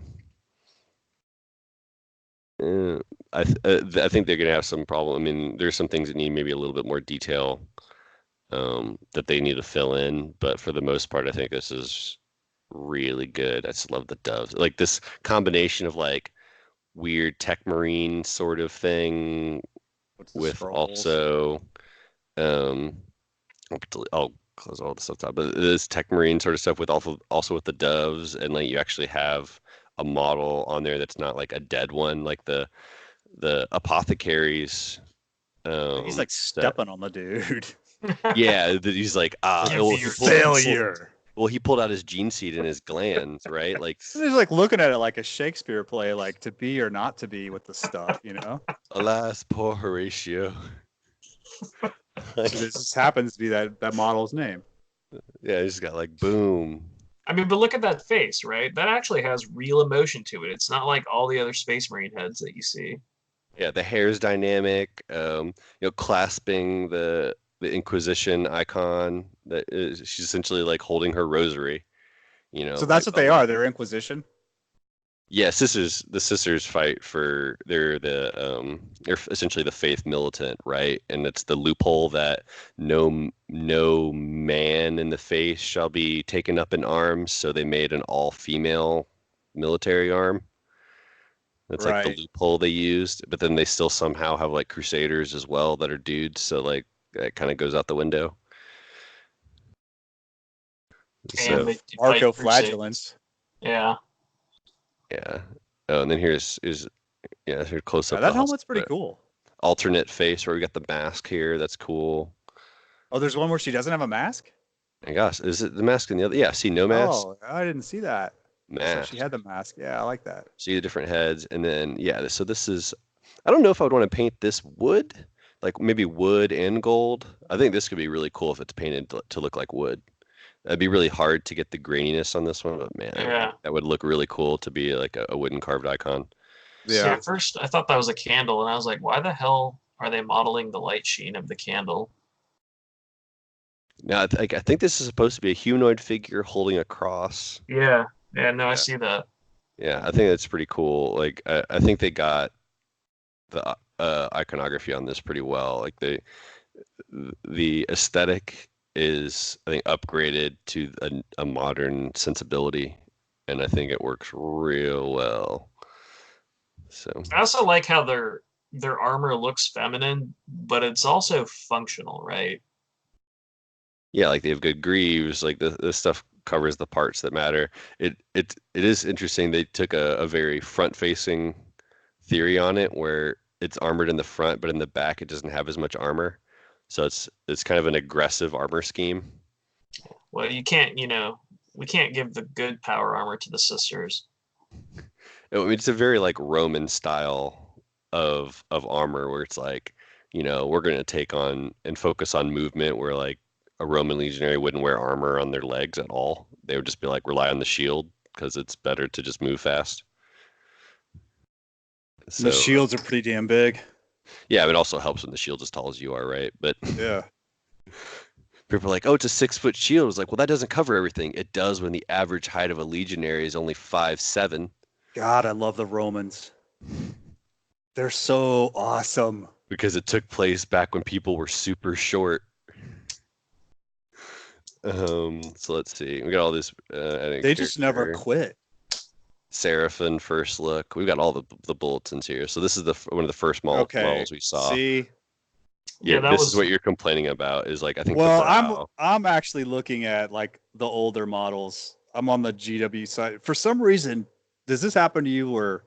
think they're gonna have some problem. I mean, there's some things that need maybe a little bit more detail that they need to fill in, but for the most part, I think this is really good. I just love the doves, like this combination of like weird tech marine sort of thing with scrolls? also I'll close all the stuff out, but this tech marine sort of stuff with also with the doves, and like you actually have a model on there that's not like a dead one, like the apothecaries. He's like stepping on the dude. Yeah, he's like Failure. Well, he pulled out his gene seed and his glands, right? Like He's like looking at it like a Shakespeare play, like to be or not to be with the stuff, you know? alas, poor Horatio. This just happens to be that model's name. Yeah, he's got like boom. I mean, but look at that face, right? That actually has real emotion to it. It's not like all the other Space Marine heads that you see. Yeah, the hair's dynamic. Clasping the Inquisition icon. That is, she's essentially like holding her rosary. So Like that's what they are. They're Inquisition. yeah, sisters. The sisters fight for they're essentially the faith militant, right? And it's the loophole that no man in the faith shall be taken up in arms. So they made an all-female military arm. That's like the Right. loophole they used, but then they still somehow have like crusaders as well that are dudes, so like that kind of goes out the window. And So they fight Marco crusades. flagellants. Yeah. yeah. Oh, and then here's yeah, here's close Yeah, up that the helmet's pretty cool. alternate face where we got the mask here. That's cool. Oh, there's one where she doesn't have a mask? My gosh, is it the mask in the other? Yeah, see no mask, Oh, I didn't see that. So she mask. had the mask. Yeah, I like that. See the different heads, and then yeah. So this is. I don't know if I would want to paint this wood, like maybe wood and gold. I think this could be really cool if it's painted to look like wood. It'd be really hard to get the graininess on this one, but man, Yeah. that would look really cool to be like a wooden carved icon. See, Yeah. at first I thought that was a candle, and I was like, why the hell are they modeling the light sheen of the candle? Now, I think this is supposed to be a humanoid figure holding a cross. Yeah. Yeah, no, I Yeah, see that. yeah, I think that's pretty cool. Like, I think they got the iconography on this pretty well. Like the aesthetic is, I think, upgraded to a modern sensibility, and I think it works real well. So. I also like how their armor looks feminine, but it's also functional, right? Yeah, like they have good greaves. Like this stuff covers the parts that matter. It is interesting. They took a very front-facing theory on it, where it's armored in the front, but in the back it doesn't have as much armor. So it's kind of an aggressive armor scheme. Well, you can't, we can't give the good power armor to the sisters. I mean, it's a very like Roman style of armor, where it's like, we're gonna take on and focus on movement, where like a Roman legionary wouldn't wear armor on their legs at all. They would just be like rely on the shield because it's better to just move fast. And the So shields are pretty damn big. yeah, it also helps when the shield's as tall as you are, right? But Yeah. people are like, oh, it's a 6-foot shield. It's like, well, that doesn't cover everything. It does when the average height of a legionary is only 5'7". God, I love the Romans. They're so awesome. Because it took place back when people were super short. So let's see. We got all this. They just never quit. Seraphim first look. We've got all the bulletins here. So this is one of the first models we saw. See, Yeah, this is what you're complaining about. Is like I think. Well, I'm actually looking at like the older models. I'm on the GW side. For some reason, does this happen to you where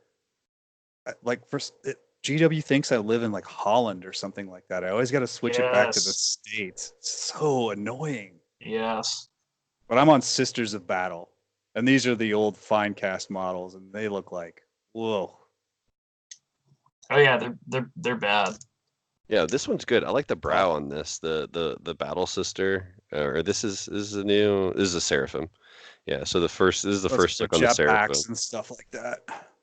like GW thinks I live in like Holland or something like that? I always got to switch it back to the States. It's so annoying. Yes. But I'm on Sisters of Battle, and these are the old fine cast models, and they look like whoa. Oh yeah, they're bad. Yeah, this one's good. I like the brow on this. The battle sister, or this is a Seraphim. Yeah, so this is the first look on the Seraphim and stuff like that.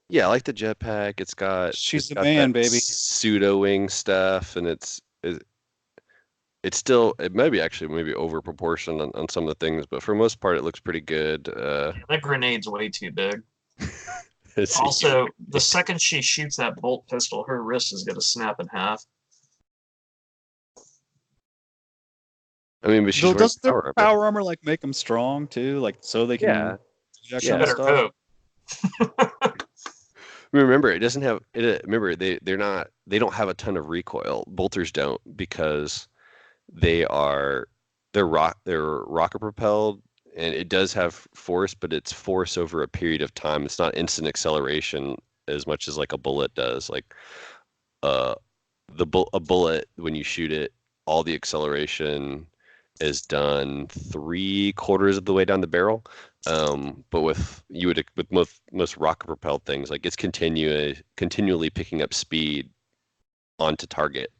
Yeah, I like the jetpack. She's the man, baby. Pseudo wing stuff, and it's still, it may be actually maybe over proportioned on some of the things, but for the most part it looks pretty good. That grenade's way too big. Also, the second she shoots that bolt pistol, her wrist is gonna snap in half. I mean, but she's does the power armor like make them strong too, like so they can do that kind of stuff? Remember, it doesn't have it. Remember, they don't have a ton of recoil. Bolters don't, because they're rocket propelled, and it does have force, but it's force over a period of time. It's not instant acceleration as much as like a bullet does. Like a bullet, when you shoot it, all the acceleration is done 3/4 of the way down the barrel. But with most rocket propelled things, like it's continually picking up speed onto target.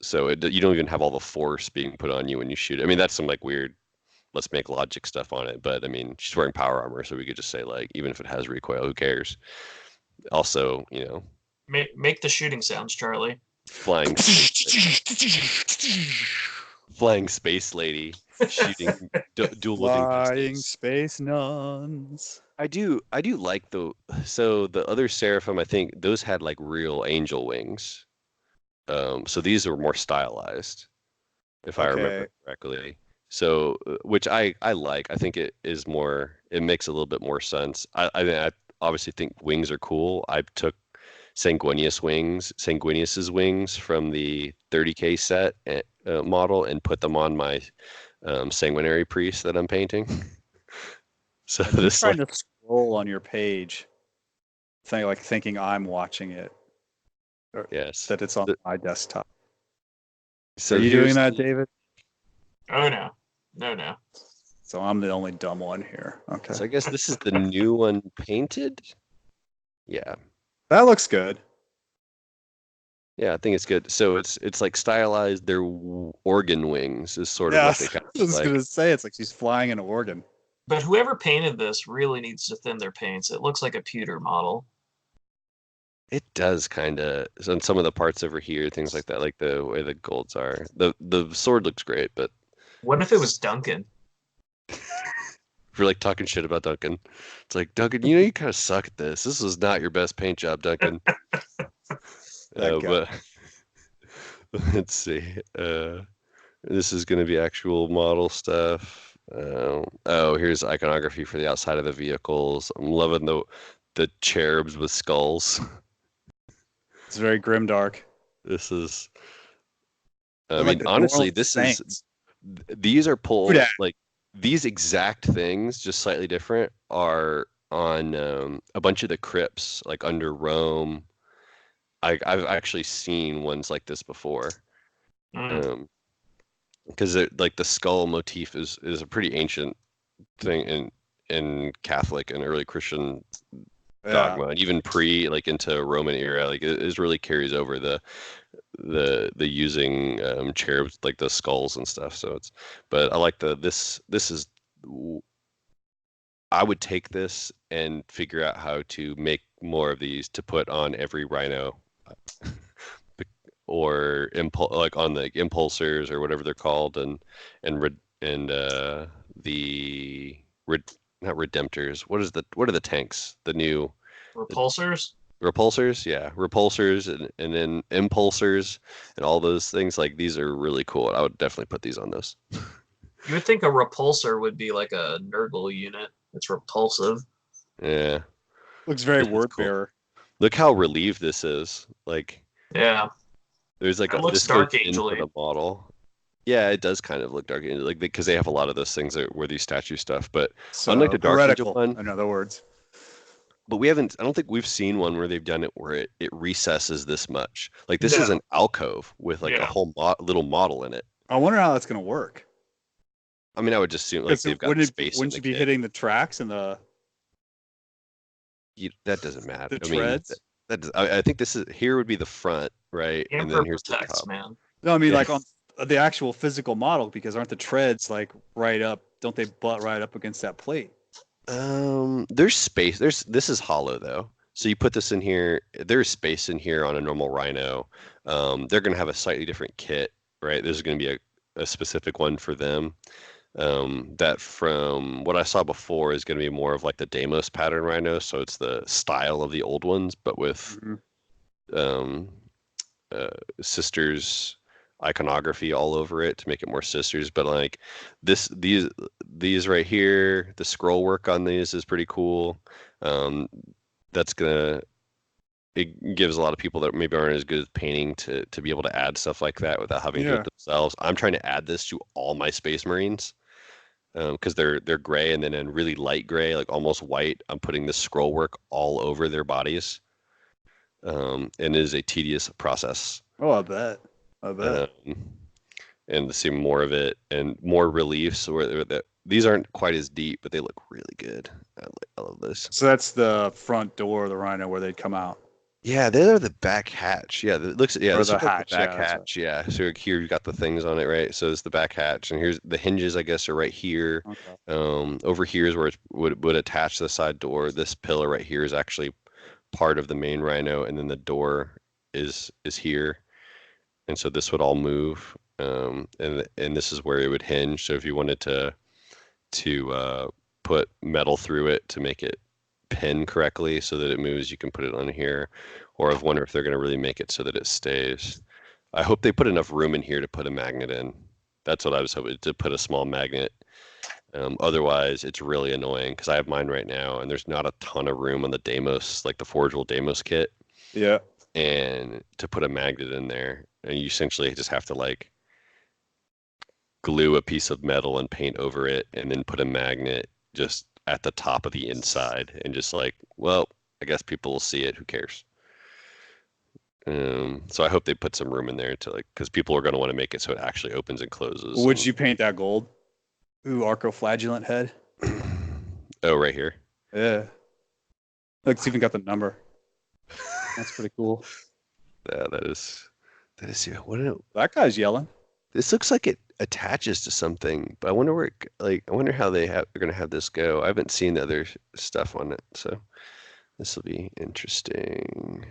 So you don't even have all the force being put on you when you shoot it. I mean, that's some like weird let's make logic stuff on it, but I mean, she's wearing power armor, so we could just say like, even if it has recoil, who cares? Also, Make the shooting sounds, Charlie. Flying space lady shooting dual wielding Flying pistols. space nuns. I do like the other Seraphim, I think those had like real angel wings. So these are more stylized, if I remember Okay. correctly. So which I like. I think it is more. It makes a little bit more sense. I obviously think wings are cool. I took Sanguinius's wings from the 30K set model and put them on my sanguinary priest that I'm painting. So I keep this trying like to scroll on your page, thinking I'm watching it, or yes. that it's on my desktop. Are So you doing here's that, David? Oh no, no. So I'm the only dumb one here. Okay. so I guess this is the new one painted. Yeah. That looks good. Yeah, I think it's good. So it's like stylized. Their organ wings is sort of what they Yes. kind I of was like. gonna say it's like she's flying an organ. But whoever painted this really needs to thin their paints. It looks like a pewter model. It does kind of on some of the parts over here, things like that, like the way the golds are. The sword looks great, but What if it was Duncan? if you're like talking shit about Duncan, it's like Duncan, you kind of suck at this. This was not your best paint job, Duncan. That guy. But let's see. This is going to be actual model stuff. Oh, here's iconography for the outside of the vehicles. I'm loving the cherubs with skulls. It's very grimdark. This is. I They're mean, like the honestly, Norland Saints. these are pulled Yeah. like these exact things, just slightly different, are on a bunch of the crypts, like under Rome. I've actually seen ones like this before. Mm. Because like the skull motif is a pretty ancient thing in Catholic and early Christian Yeah. dogma, and even pre like into Roman era, like it really carries over the using cherubs like the skulls and stuff. So it's, but I like this is I would take this and figure out how to make more of these to put on every rhino or like on the impulsors or whatever they're called, and the not redemptors. What are the tanks? The new Repulsors? repulsors, yeah, repulsors and then impulsors and all those things. Like these are really cool. I would definitely put these on this. You would think a repulsor would be like a Nurgle unit. It's repulsive. Yeah, Looks very this is word cool. bearer. Look how relieved this is. Like Yeah. there's like It looks this goes Dark into Angel-y. the model. Yeah, it does kind of look Dark Angel, like because they have a lot of those things that were these statue stuff. But unlike So the Dark Angel heretical, one, in other words. but we haven't. I don't think we've seen one where they've done it where it recesses this much. Like this is No. an alcove with like a Yeah. whole little model in it. I wonder how that's gonna work. I mean, I would just assume like Because they've got space in wouldn't the you be kit. hitting the tracks and the That doesn't matter. I mean, treads? I think this is here would be the front, right? And Emperor then here's the protects, top. man. No, I mean Yeah. like on the actual physical model, because aren't the treads like right up? Don't they butt right up against that plate? There's space. This is hollow though. So you put this in here. There's space in here on a normal Rhino. They're gonna have a slightly different kit, right? There's gonna be a specific one for them. That from what I saw before is gonna be more of like the Deimos pattern Rhino. So it's the style of the old ones, but with um, sisters iconography all over it to make it more sisters. But like these right here, the scroll work on these is pretty cool. That's gonna It gives a lot of people that maybe aren't as good at painting to be able to add stuff like that without having to do Yeah. it themselves. I'm trying to add this to all my Space Marines because they're gray and then in really light gray, like almost white. I'm putting this scroll work all over their bodies, and it is a tedious process. Oh, I bet. I bet. And to see more of it and more reliefs where that these aren't quite as deep, but they look really good. I love this. So that's the front door of the Rhino where they'd come out. Yeah, they're the back hatch. Yeah, it looks. Yeah, Or this the looks like hatch, the back yeah, that's right. hatch. Yeah, so here you got the things on it, right? So it's the back hatch, and here's the hinges. I guess are right here. Okay. Over here is where it would attach to the side door. This pillar right here is actually part of the main rhino, and then the door is here, and so this would all move, and this is where it would hinge. So if you wanted to put metal through it to make it pin correctly so that it moves, you can put it on here. Or I wonder if they're going to really make it so that it stays. I hope they put enough room in here to put a magnet in. That's what I was hoping, to put a small magnet. Otherwise, it's really annoying because I have mine right now, and there's not a ton of room on the Deimos, like the Forgeable Deimos kit. Yeah. And to put a magnet in there, and you essentially just have to like glue a piece of metal and paint over it, and then put a magnet just at the top of the inside, and just like, well, I guess people will see it. Who cares? So I hope they put some room in there to like, because people are going to want to make it so it actually opens and closes. Would you paint that gold? Ooh, arcoflagellant head. Oh, right here. Yeah. Look, it's even got the number. That's pretty cool. Yeah, that is. Yeah. That guy's yelling. This looks like it attaches to something, but I wonder where. I wonder how they're going to have this go. I haven't seen the other stuff on it, so this will be interesting.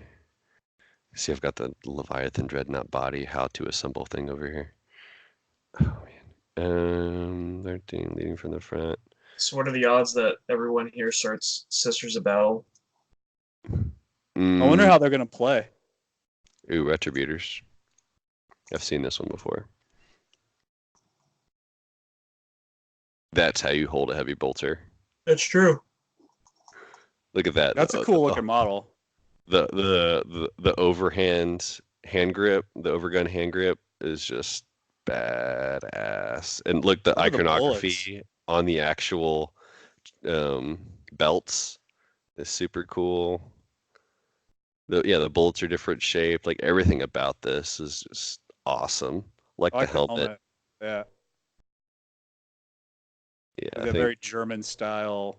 See, I've got the Leviathan Dreadnought body, how to assemble thing over here. Oh man. 13 leading from the front. So what are the odds that everyone here starts Sisters of Battle? I wonder how they're gonna play. Ooh, Retributors. I've seen this one before. That's how you hold a heavy bolter. That's true. Look at that. That's a cool looking model. The overhand hand grip, the overgun hand grip is just badass. And look, the iconography on the actual belts is super cool. The bullets are different shaped. Like everything about this is just awesome. Like the helmet. Yeah. Yeah, like a very German style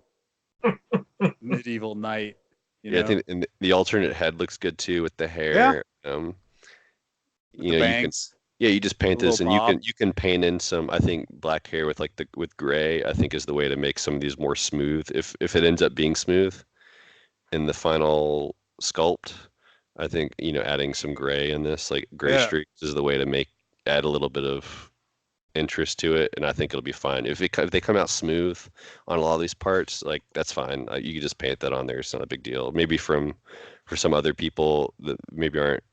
medieval knight. I think and the alternate head looks good too with the hair. Yeah. You bangs. You just paint this, and you can paint in some. I think black hair with with gray. I think is the way to make some of these more smooth. If it ends up being smooth in the final sculpt, I think adding some gray in this, like gray streaks, is the way to add a little bit of interest to it, and I think it'll be fine. If they come out smooth on a lot of these parts, like that's fine. You can just paint that on there. It's not a big deal. Maybe for some other people that maybe aren't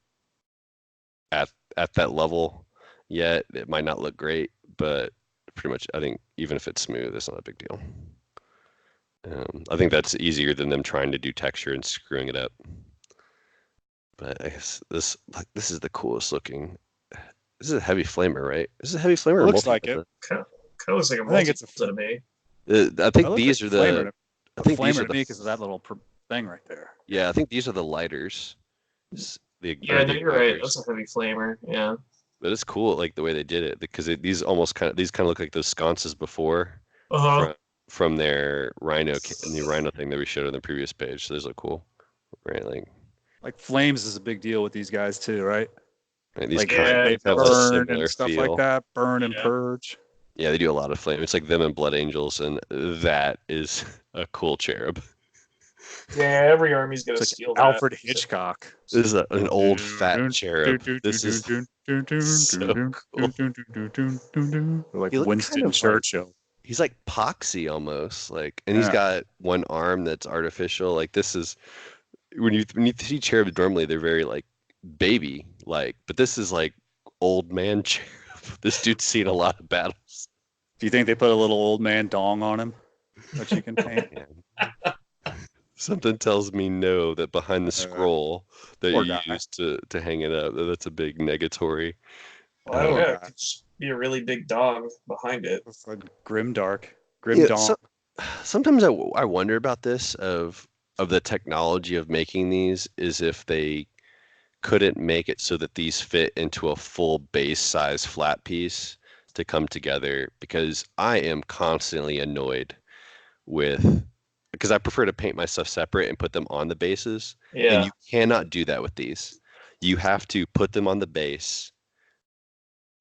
at that level yet, it might not look great, but pretty much I think even if it's smooth, it's not a big deal. I think that's easier than them trying to do texture and screwing it up. But I guess this is the coolest looking. This is a heavy flamer, right? This is a heavy flamer. Looks like it. Kind of looks like a multi. I think it's to me. I think these are the. I think these are the. Because of that little thing right there. Yeah, I think these are the lighters. No, you're right. That's a heavy flamer. Yeah. But it's cool, like the way they did it, because these kind of look like those sconces before from their Rhino thing that we showed on the previous page. So those look cool, right? Like flames is a big deal with these guys too, right? Right, these they burn and stuff feel. Like that. Burn and purge. Yeah, they do a lot of flame. It's like them and Blood Angels, and that is a cool cherub. Yeah, every army's gonna steal that. Alfred Hitchcock. This is an old fat cherub. This is so cool. Like Winston Churchill. He's like Poxy almost, and he's got one arm that's artificial. Like this is when you see cherubs normally they're very like baby but this is like old man cherub. This dude's seen a lot of battles. Do you think they put a little old man dong on him that you can paint? Something tells me no, that behind the scroll that you used to hang it up, that's a big negatory. Well, I don't know. It could just be a really big dog behind it. It's like grim dong. Sometimes I wonder about this of the technology of making these, is if they couldn't make it so that these fit into a full base size flat piece to come together, because I am constantly annoyed because I prefer to paint my stuff separate and put them on the bases. Yeah. And you cannot do that with these. You have to put them on the base,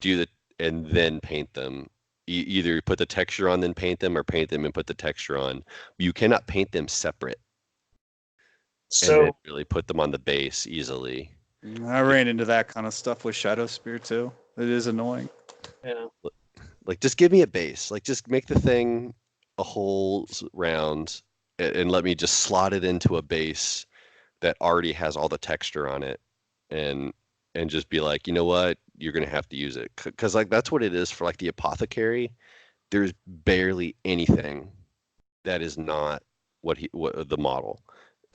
and then paint them. Either put the texture on, then paint them, or paint them and put the texture on. You cannot paint them separate. and then So really put them on the base easily. I ran into that kind of stuff with Shadow Spear too. It is annoying. yeah, Like, just give me a base. Like, just make the thing a whole round and let me just slot it into a base that already has all the texture on it, and just be like, you know what, you're gonna have to use it, because like that's what it is for like the apothecary. There's barely anything that is not what the model.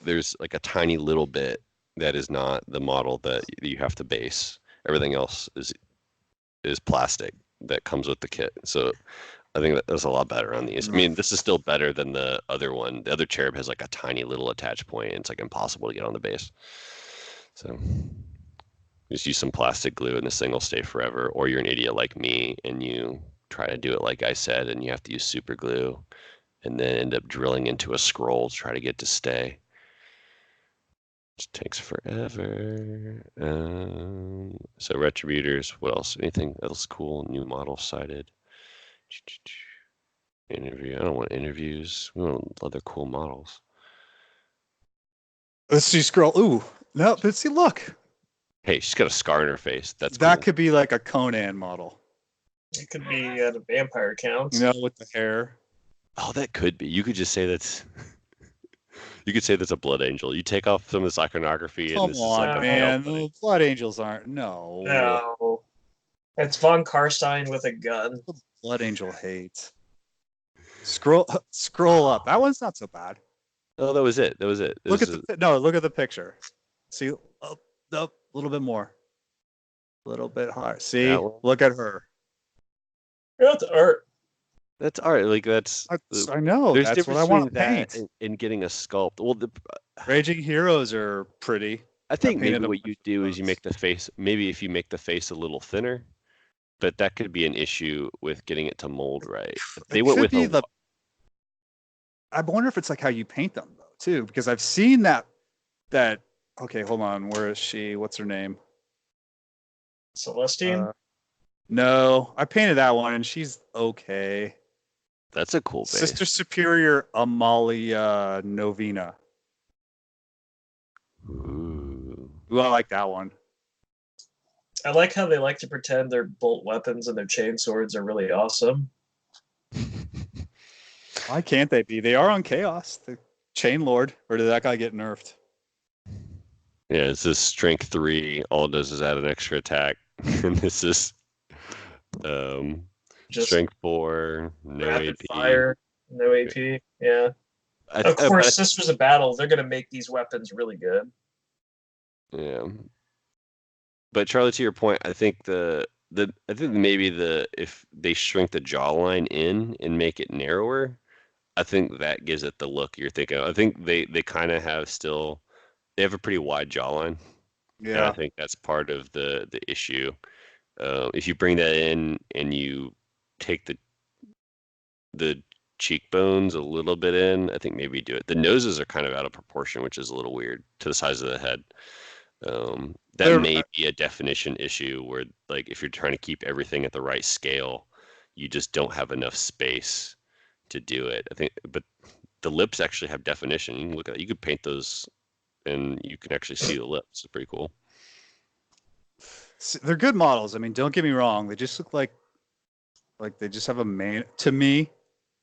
There's like a tiny little bit that is not the model that you have to base. Everything else is plastic that comes with the kit. So I think that's a lot better on these. I mean, this is still better than the other one. The other cherub has like a tiny little attach point, and it's like impossible to get on the base. So just use some plastic glue and this thing will stay forever. Or you're an idiot like me and you try to do it like I said, and you have to use super glue and then end up drilling into a scroll to try to get to stay. It takes forever. So Retributors, what else? Anything else cool? New model cited. Interview. I don't want interviews. We want other cool models. Let's see, scroll. Ooh, no, but see, look. Hey, she's got a scar in her face. That's That cool. could be like a Conan model. it could be at a vampire count. You know, with the hair. Oh, that could be. You could just say that's. You could say that's a blood angel. You take off some of this iconography, and Come this is on, like a man. male The Blood Angels aren't. No. No, it's von Karstein with a gun. Blood Angel hate. Scroll up. That one's not so bad. Oh, that was it. That was it. Look at the picture. See, up, a little bit more. A little bit higher. See, That one? look at her. That's art. That's art. Like that's. I know. There's That's what difference I want to between that paint. and getting a sculpt. Well, Raging Heroes are pretty. I think painted maybe a what you bunch of do is you those. make the face. Maybe if you make the face a little thinner, but that could be an issue with getting it to mold right. They went with a. I wonder if it's like how you paint them though, too, because I've seen that. Okay, hold on. Where is she? What's her name? Celestine. No, I painted that one, and she's okay. That's a cool base. Sister Superior Amalia Novena. Ooh. Ooh, I like that one. I like how they like to pretend their bolt weapons and their chain swords are really awesome. Why can't they be? They are on Chaos. The Chain Lord, or did that guy get nerfed? Yeah, it's this strength 3. All it does is add an extra attack. And this is Just strength 4, no rapid AP. fire, no AP. Yeah. Of course, Sisters of Battle, they're going to make these weapons really good. Yeah. But Charlie, to your point, I think I think maybe if they shrink the jawline in and make it narrower, I think that gives it the look you're thinking of. I think they kind of they have a pretty wide jawline. Yeah. And I think that's part of the issue. If you bring that in and you take the cheekbones a little bit in, I think maybe do it. The noses are kind of out of proportion, which is a little weird to the size of the head. That may be a definition issue where, like, if you're trying to keep everything at the right scale, you just don't have enough space to do it. I think, but the lips actually have definition. You can look at it. You could paint those, and you can actually see the lips. It's pretty cool. They're good models. I mean, don't get me wrong. They just look like they just have to me,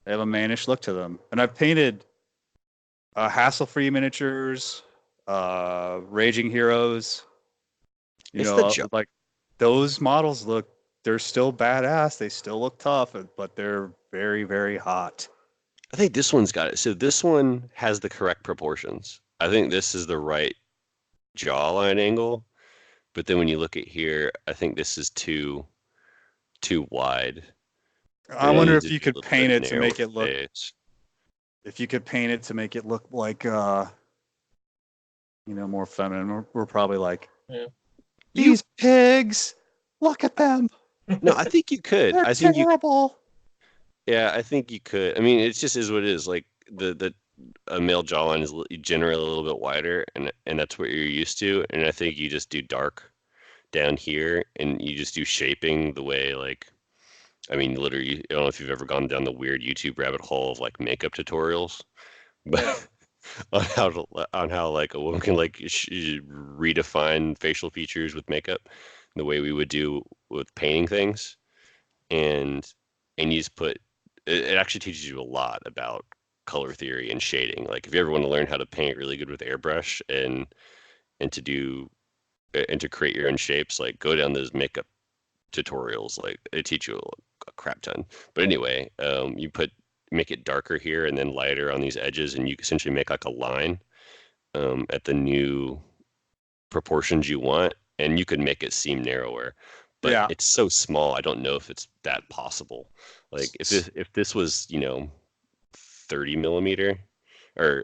they have a mannish look to them. And I've painted hassle-free miniatures, Raging Heroes. Like those models they're still badass. They still look tough, but they're very, very hot. I think this one's got it. So this one has the correct proportions. I think this is the right jawline angle. But then when you look at here, I think this is too wide. I wonder if you could paint it to make it look. Face. If you could paint it to make it look like, more feminine. We're probably like, these pigs. Look at them. No, I think you could. They're terrible. Yeah, I think you could. I mean, it just is what it is. Like a male jawline is generally a little bit wider, and that's what you're used to. And I think you just do dark down here, and you just do shaping the way, like, I mean, literally, I don't know if you've ever gone down the weird YouTube rabbit hole of like makeup tutorials, but on how like a woman can like redefine facial features with makeup the way we would do with painting things, and you just put it actually teaches you a lot about color theory and shading. Like if you ever want to learn how to paint really good with airbrush and to do and to create your own shapes, like go down those makeup tutorials. Like they teach you a crap ton. But anyway, you make it darker here and then lighter on these edges, and you essentially make like a line at the new proportions you want, and you could make it seem narrower. But Yeah. it's so small, I don't know if it's that possible. Like if this was 30 millimeter or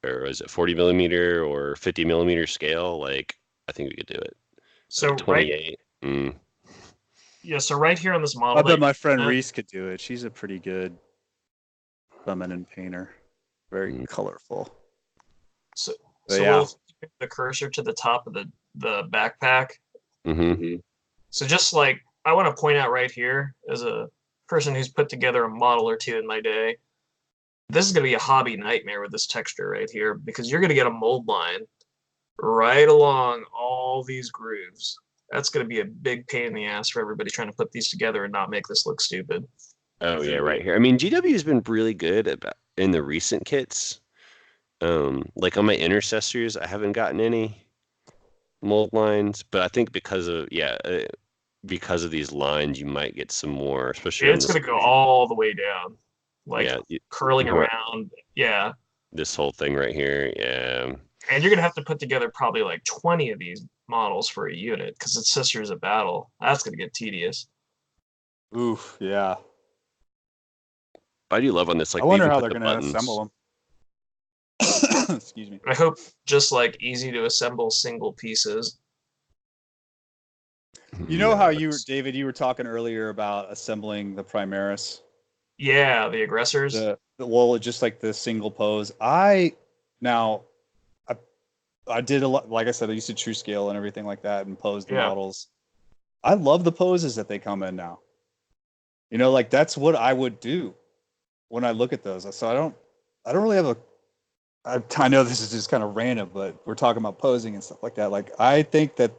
was it 40 millimeter or 50 millimeter scale, like I think we could do it. So Like 28. So right here on this model, I bet my that friend Reese could do it. She's a pretty good feminine painter. Very Mm. colorful. So But so yeah. we'll keep the cursor to the top of the backpack. Mm-hmm. So just like I want to point out right here, as a person who's put together a model or two in my day, this is going to be a hobby nightmare with this texture right here, because you're going to get a mold line right along all these grooves. That's going to be a big pain in the ass for everybody trying to put these together and not make this look stupid. Oh yeah, right here. I mean, GW has been really good about in the recent kits. Like on my intercessors, I haven't gotten any mold lines, but I think because of these lines, you might get some more, especially on It's this. going to go all the way down, like Yeah, curling you want around. Yeah. this whole thing right here. Yeah. And you're going to have to put together probably like 20 of these models for a unit, because it's Sisters of Battle. That's going to get tedious. Oof, yeah. I do love on this, like I they wonder even how put they're the going to buttons. assemble them. Excuse me. I hope just like easy to assemble single pieces. You know No, how David, you were talking earlier about assembling the Primaris? Yeah, the aggressors. Just like the single pose. Now, I, I did a lot, like I said, I used to true scale and everything like that and pose the Yeah. models. I love the poses that they come in now. Like that's what I would do when I look at those. So I don't really have I know this is just kind of random, but we're talking about posing and stuff like that. Like I think that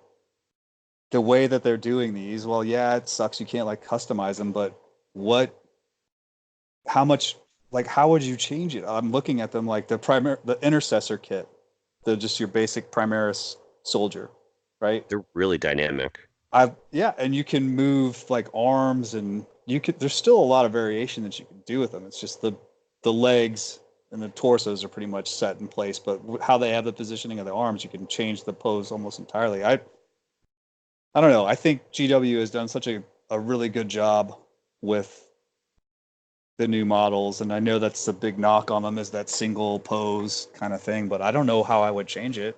the way that they're doing these, well, yeah, it sucks you can't like customize them, but how much, like how would you change it? I'm looking at them like the intercessor kit, just your basic Primaris soldier, right? they're really dynamic. And you can move like arms and there's still a lot of variation that you can do with them. It's just the legs and the torsos are pretty much set in place, but how they have the positioning of the arms, you can change the pose almost entirely. I don't know. I think GW has done such a really good job with the new models, and I know that's the big knock on them is that single pose kind of thing, but I don't know how I would change it.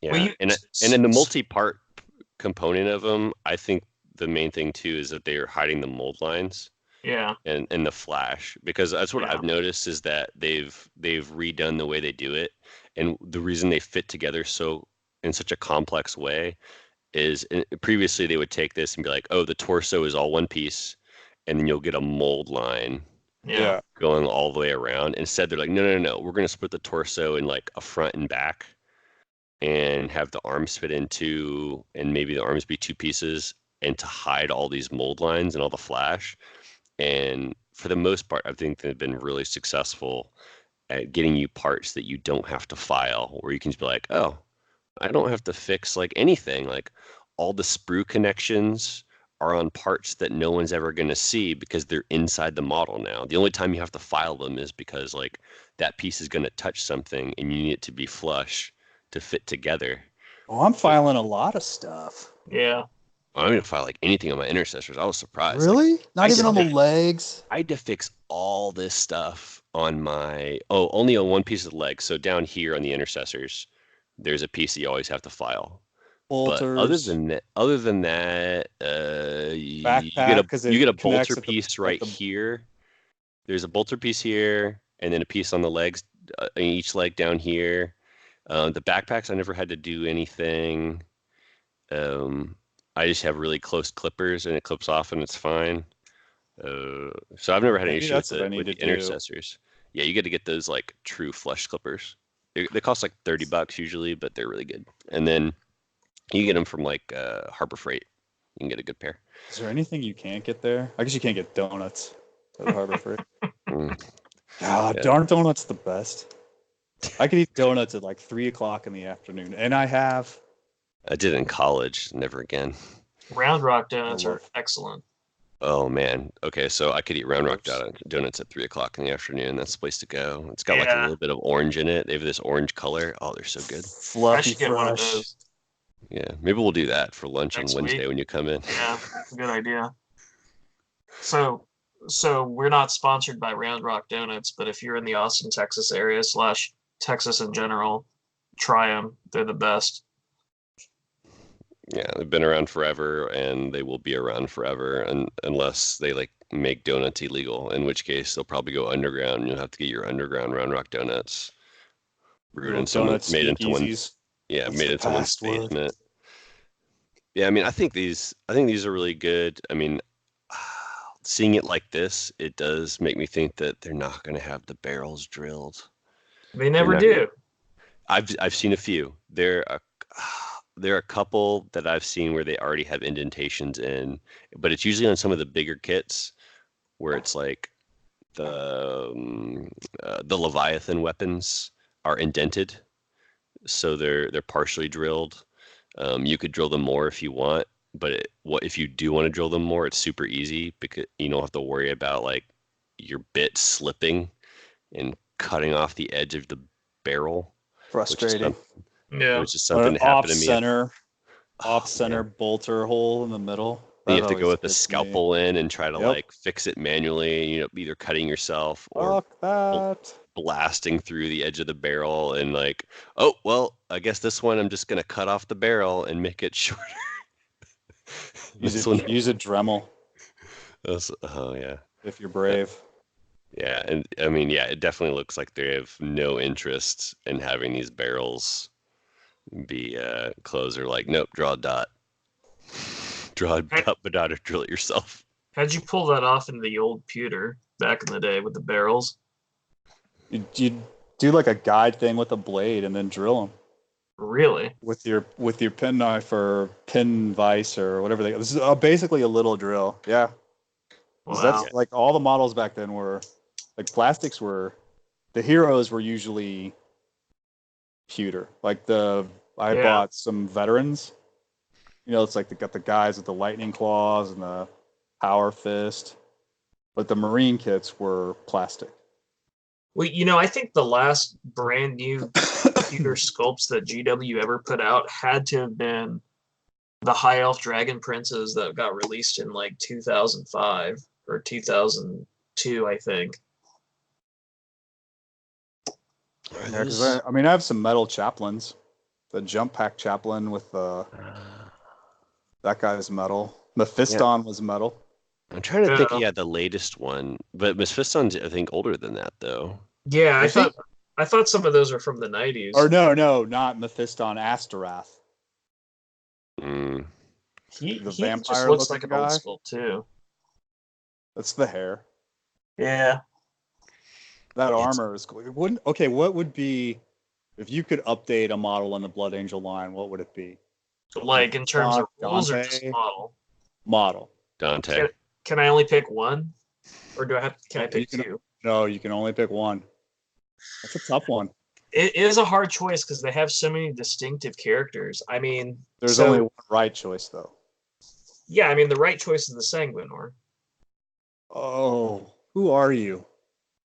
Yeah, Well, and in the multi-part component of them, I think the main thing too is that they are hiding the mold lines yeah, and the flash, because that's what yeah, I've noticed is that they've redone the way they do it, and the reason they fit together so in such a complex way is previously they would take this and be like, oh, the torso is all one piece, and then you'll get a mold line yeah, going all the way around. Instead, they're like, no, no, no, we're going to split the torso in like a front and back and have the arms fit into, and maybe the arms be two pieces, and to hide all these mold lines and all the flash. And for the most part, I think they've been really successful at getting you parts that you don't have to file, where you can just be like, oh, I don't have to fix like anything. Like all the sprue connections are on parts that no one's ever going to see because they're inside the model now. The only time you have to file them is because like that piece is going to touch something and you need it to be flush to fit together. Oh, I'm filing a lot of stuff. yeah. I'm going to file like anything on my intercessors. I was surprised. Like, Really? Not I even on the did- legs? I had to fix all this stuff on only on one piece of the leg. So down here on the intercessors, there's a piece that you always have to file. But Bolters, other than that, backpack, because you it get a connects bolter piece right the here. There's a bolter piece here, and then a piece on the legs, in each leg down here. The backpacks, I never had to do anything. Um, I just have really close clippers, and it clips off, and it's fine. So I've never had an maybe issue with that's what I need the to do. intercessors. Yeah, you got to get those like true flush clippers. They cost like $30 usually, but they're really good. And then you get them from like Harbor Freight. You can get a good pair. Is there anything you can't get there? I guess you can't get donuts at Harbor Freight. Mm, God, yeah. darn donuts the best. I could eat donuts at like 3 o'clock in the afternoon, and I have. I did in college. Never again. Round Rock donuts I are love- excellent. Oh man. Okay, so I could eat Round Rock Gross. donuts at 3 o'clock in the afternoon. That's the place to go. It's got like a Yeah, little bit of orange in it. They have this orange color. Oh, they're so good. I Fluffy should get one of fresh. those Yeah, maybe we'll do that for lunch on next Wednesday week. when you come in. Yeah, good idea. So, so we're not sponsored by Round Rock Donuts, but if you're in the Austin, Texas area / Texas in general, try them. They're the best. Yeah, they've been around forever, and they will be around forever, unless they like make donuts illegal. In which case, they'll probably go underground, and you'll have to get your underground Round Rock donuts brewed Little in someone donut made into one's speakeasies. yeah That's made the into one's password. basement. Yeah, I mean, I think these are really good. I mean, seeing it like this, it does make me think that they're not going to have the barrels drilled. They never not- do. I've seen a few. There are a couple that I've seen where they already have indentations in, but it's usually on some of the bigger kits where it's like the Leviathan weapons are indented, so they're partially drilled. You could drill them more if you want, but what if you do want to drill them more? It's super easy because you don't have to worry about like your bit slipping and cutting off the edge of the barrel, Frustrating. Yeah. which is Or something an that happened to me. off Oh, center man. bolter hole in the middle. You That have to go always with the gets me. scalpel in and try to Yep. like fix it manually, either cutting yourself or Fuck that. blasting through the edge of the barrel and like, oh, well, I guess this one I'm just gonna cut off the barrel and make it shorter. This one, Use a Dremel oh yeah. if you're brave. Yeah, and I mean, yeah, it definitely looks like they have no interest in having these barrels be closed. They're like, nope, draw a dot. Draw a dot, but not drill it yourself. How'd you pull that off in the old pewter back in the day with the barrels? You do like a guide thing with a blade and then drill them Really? with your penknife or pin vise or whatever they. This is basically a little drill. Yeah. 'Cause Wow. that's like all the models back then were like plastics were the heroes were usually pewter. Like I Yeah. bought some veterans. It's like they got the guys with the lightning claws and the power fist, but the marine kits were plastic. Well, I think the last brand new pewter sculpts that GW ever put out had to have been the High Elf Dragon Princes that got released in like 2005 or 2002, I think. Yeah, because I have some metal chaplains. The jump pack chaplain with that guy's metal. Mephiston was metal. I'm trying to think. Yeah. Yeah, the latest one, but Miss Fiston's I think older than that though. Yeah, I think- I thought some of those were from the 90s. Or no, not Mephiston. Astaroth. Mm. He the just vampire looks like looking an old guy. sculpt too. That's the hair. Yeah. That armor is cool. What would be if you could update a model in the Blood Angel line? What would it be? Like in terms of rules or just Dante. model? Model. Dante. Can I only pick one? Or can I pick two? No, you can only pick one. That's a tough one. It is a hard choice because they have so many distinctive characters. I mean, There's only one right choice though. yeah, I mean the right choice is the Sanguinor. Oh, who are you?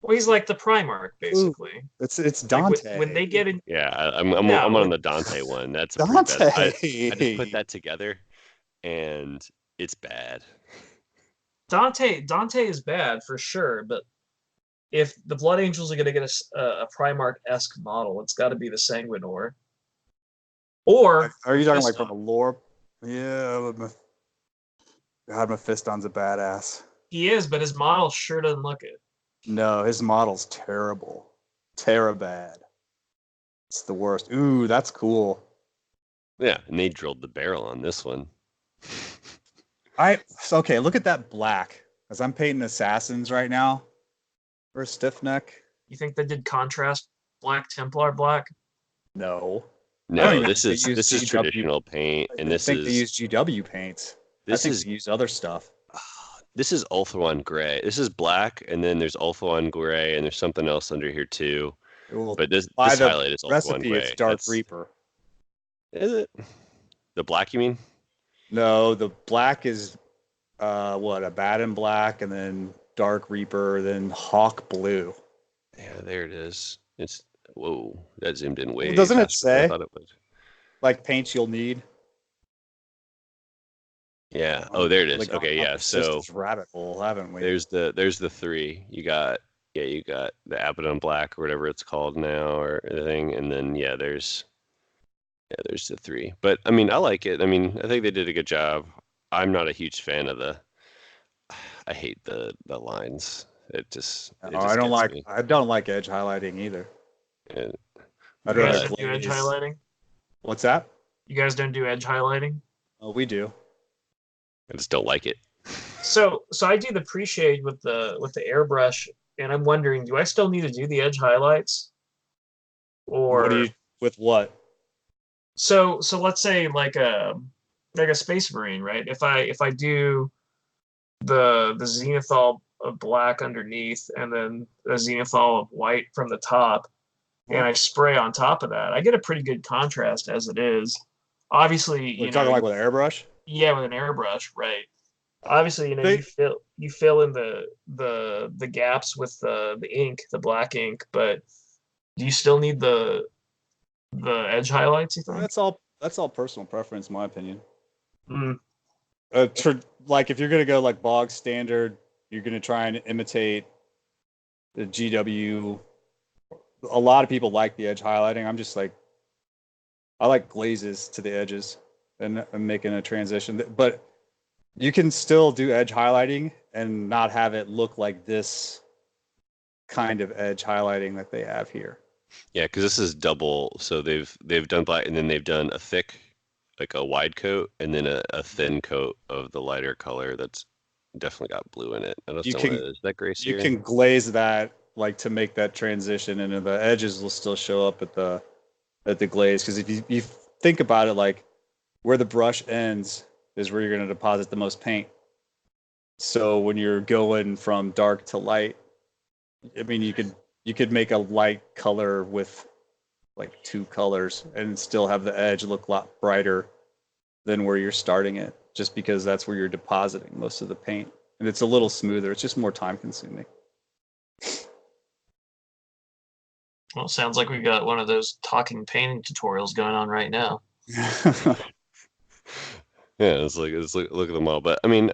Well, he's like the Primarch, basically. It's Like, Dante. when they get in, Yeah, I'm on the Dante one. That's a pretty Dante. bad. I just put that together, and it's bad. Dante is bad for sure, but if the Blood Angels are going to get a Primarch-esque model, it's got to be the Sanguinor. Or Are you talking like Mephiston. from a lore? Yeah, God, Mephiston's a badass. He is, but his model sure doesn't look it. No, his model's terrible. Bad. It's the worst. Ooh, that's cool. Yeah, and they drilled the barrel on this one. Okay, look at that black. As I'm painting assassins right now for StiffNeck. You think they did contrast black Templar black? No. I don't No, even this think they is use traditional paint, I and don't think they use GW paints. I this think is they use other stuff. this is Ulthuan gray. This is black, and then there's Ulthuan gray, and there's something else under here too. Well, But by this the highlight is Ulthuan recipe, it's gray. Dark That's Reaper. is it the black you mean? No, the black is what, Abaddon black, and then Dark Reaper, then Hawk blue. Yeah, there it is. It's whoa, that zoomed in way Well, doesn't it faster than I say thought it would. like paints you'll need? Yeah. Oh, there it Really is. gone Okay, down yeah. the So systems rabbit hole, haven't we? there's the three. You got the Abaddon Black or whatever it's called now or anything, and then there's the three. But I mean, I like it. I mean, I think they did a good job. I'm not a huge fan of the. I hate the lines. It just gets me. I don't like edge highlighting either. And, I'd You guys rather but don't do edge glaze. highlighting? What's that? You guys don't do edge highlighting? Oh, we do. I just don't like it. So I do the pre-shade with the airbrush, and I'm wondering, do I still need to do the edge highlights? Or What do you with what? so let's say like a Space Marine, right? If I do the zenithal of black underneath and then a zenithal of white from the top, and I spray on top of that, I get a pretty good contrast as it is. Obviously, We're talking like with airbrush. yeah, with an airbrush, right? Obviously, They- you fill in the gaps with the ink, the black ink, but do you still need the edge highlights, you think? That's all personal preference, in my opinion. Mm, Like if you're gonna go like bog standard, you're gonna try and imitate the GW. A lot of people like the edge highlighting. I'm just like, I like glazes to the edges and I'm making a transition. But you can still do edge highlighting and not have it look like this kind of edge highlighting that they have here. Yeah, because this is double. So they've done black, and then they've done a thick, like a wide coat, and then a thin coat of the lighter color that's definitely got blue in it. I don't You know can- what it is. That gray You serum? can glaze that like to make that transition, and the edges will still show up at the glaze. Because if you think about it, like where the brush ends is where you're going to deposit the most paint. So when you're going from dark to light, I mean, you could make a light color with like two colors and still have the edge look a lot brighter than where you're starting it, just because that's where you're depositing most of the paint. And it's a little smoother. It's just more time consuming. well, sounds like we've got one of those talking painting tutorials going on right now. Yeah, it's like look at the model. But I mean,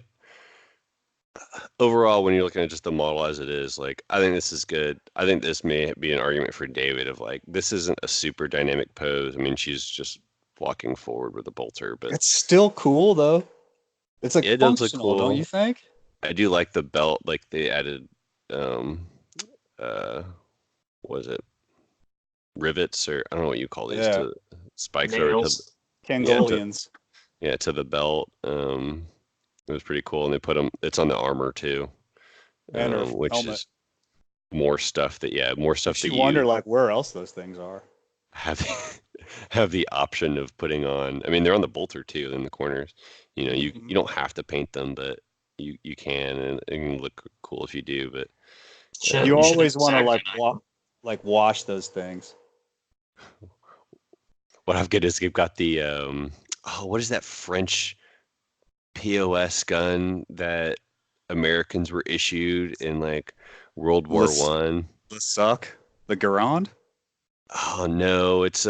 overall, when you're looking at just the model as it is, like I think this is good. I think this may be an argument for David of like this isn't a super dynamic pose. I mean, she's just walking forward with a bolter, but It's still cool though. It's like it does look functional, don't cool. you think? I do like the belt. Like they added, what is it, rivets or I don't know what you call these Yeah. to spikes or to Nails. Kangolians. to the belt. It was pretty cool, and they put them. It's on the armor too, And her which helmet. is more stuff more stuff Makes that you you wonder like where else those things are. have have the option of putting on. I mean, they're on the bolter too in the corners. You know, you don't have to paint them, but you can, and it can look cool if you do. But Shit, You you should always want to exact like wash those things. what I've got is they've got the what is that French POS gun that Americans were issued in like World War Lis- One? The suck. The Garand? Oh no, it's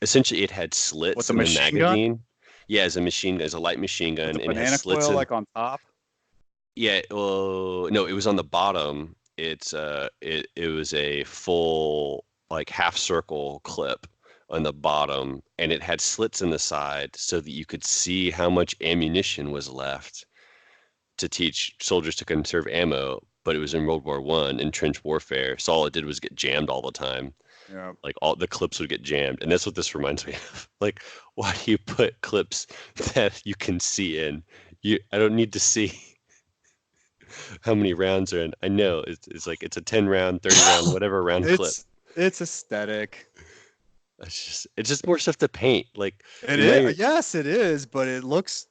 essentially it had slits What's a in the machine gun? magazine. Yeah, as a light machine gun, With the and it has banana slits coil in. like on top? Yeah, well, no, it was on the bottom. It was a full like half circle clip on the bottom, and it had slits in the side so that you could see how much ammunition was left to teach soldiers to conserve ammo. But it was in World War One in trench warfare, so all it did was get jammed all the time. Yeah. Like all the clips would get jammed, and that's what this reminds me of. Like, why do you put clips that you can see in? I don't need to see how many rounds are in. I know it's like it's a 10 round, 30 round, whatever round clip. It's aesthetic. It's just more stuff to paint. Like It is. Yes, it is, but it looks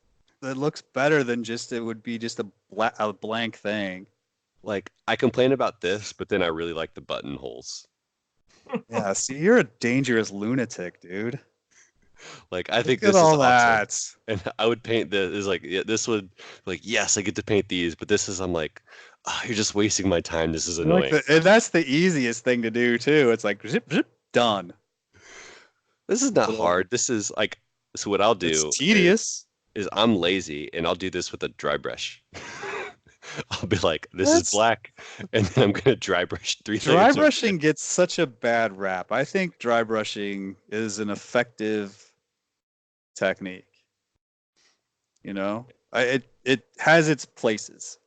better than just it would be just a blank thing. Like I complain about this, but then I really like the buttonholes. Yeah, see, you're a dangerous lunatic, dude. Like I think Look at this is all awesome. that. And I would paint this is like yeah, this would like yes, I get to paint these, but this is I'm like, oh, you're just wasting my time. This is annoying. And that's the easiest thing to do too. It's like zip zip done. This is not hard. This is like so what I'll do It's tedious. is I'm lazy and I'll do this with a dry brush. I'll be like, this is black, and then I'm gonna dry brush 3 layers. Dry brushing gets such a bad rap. I think dry brushing is an effective technique. You know, it has its places.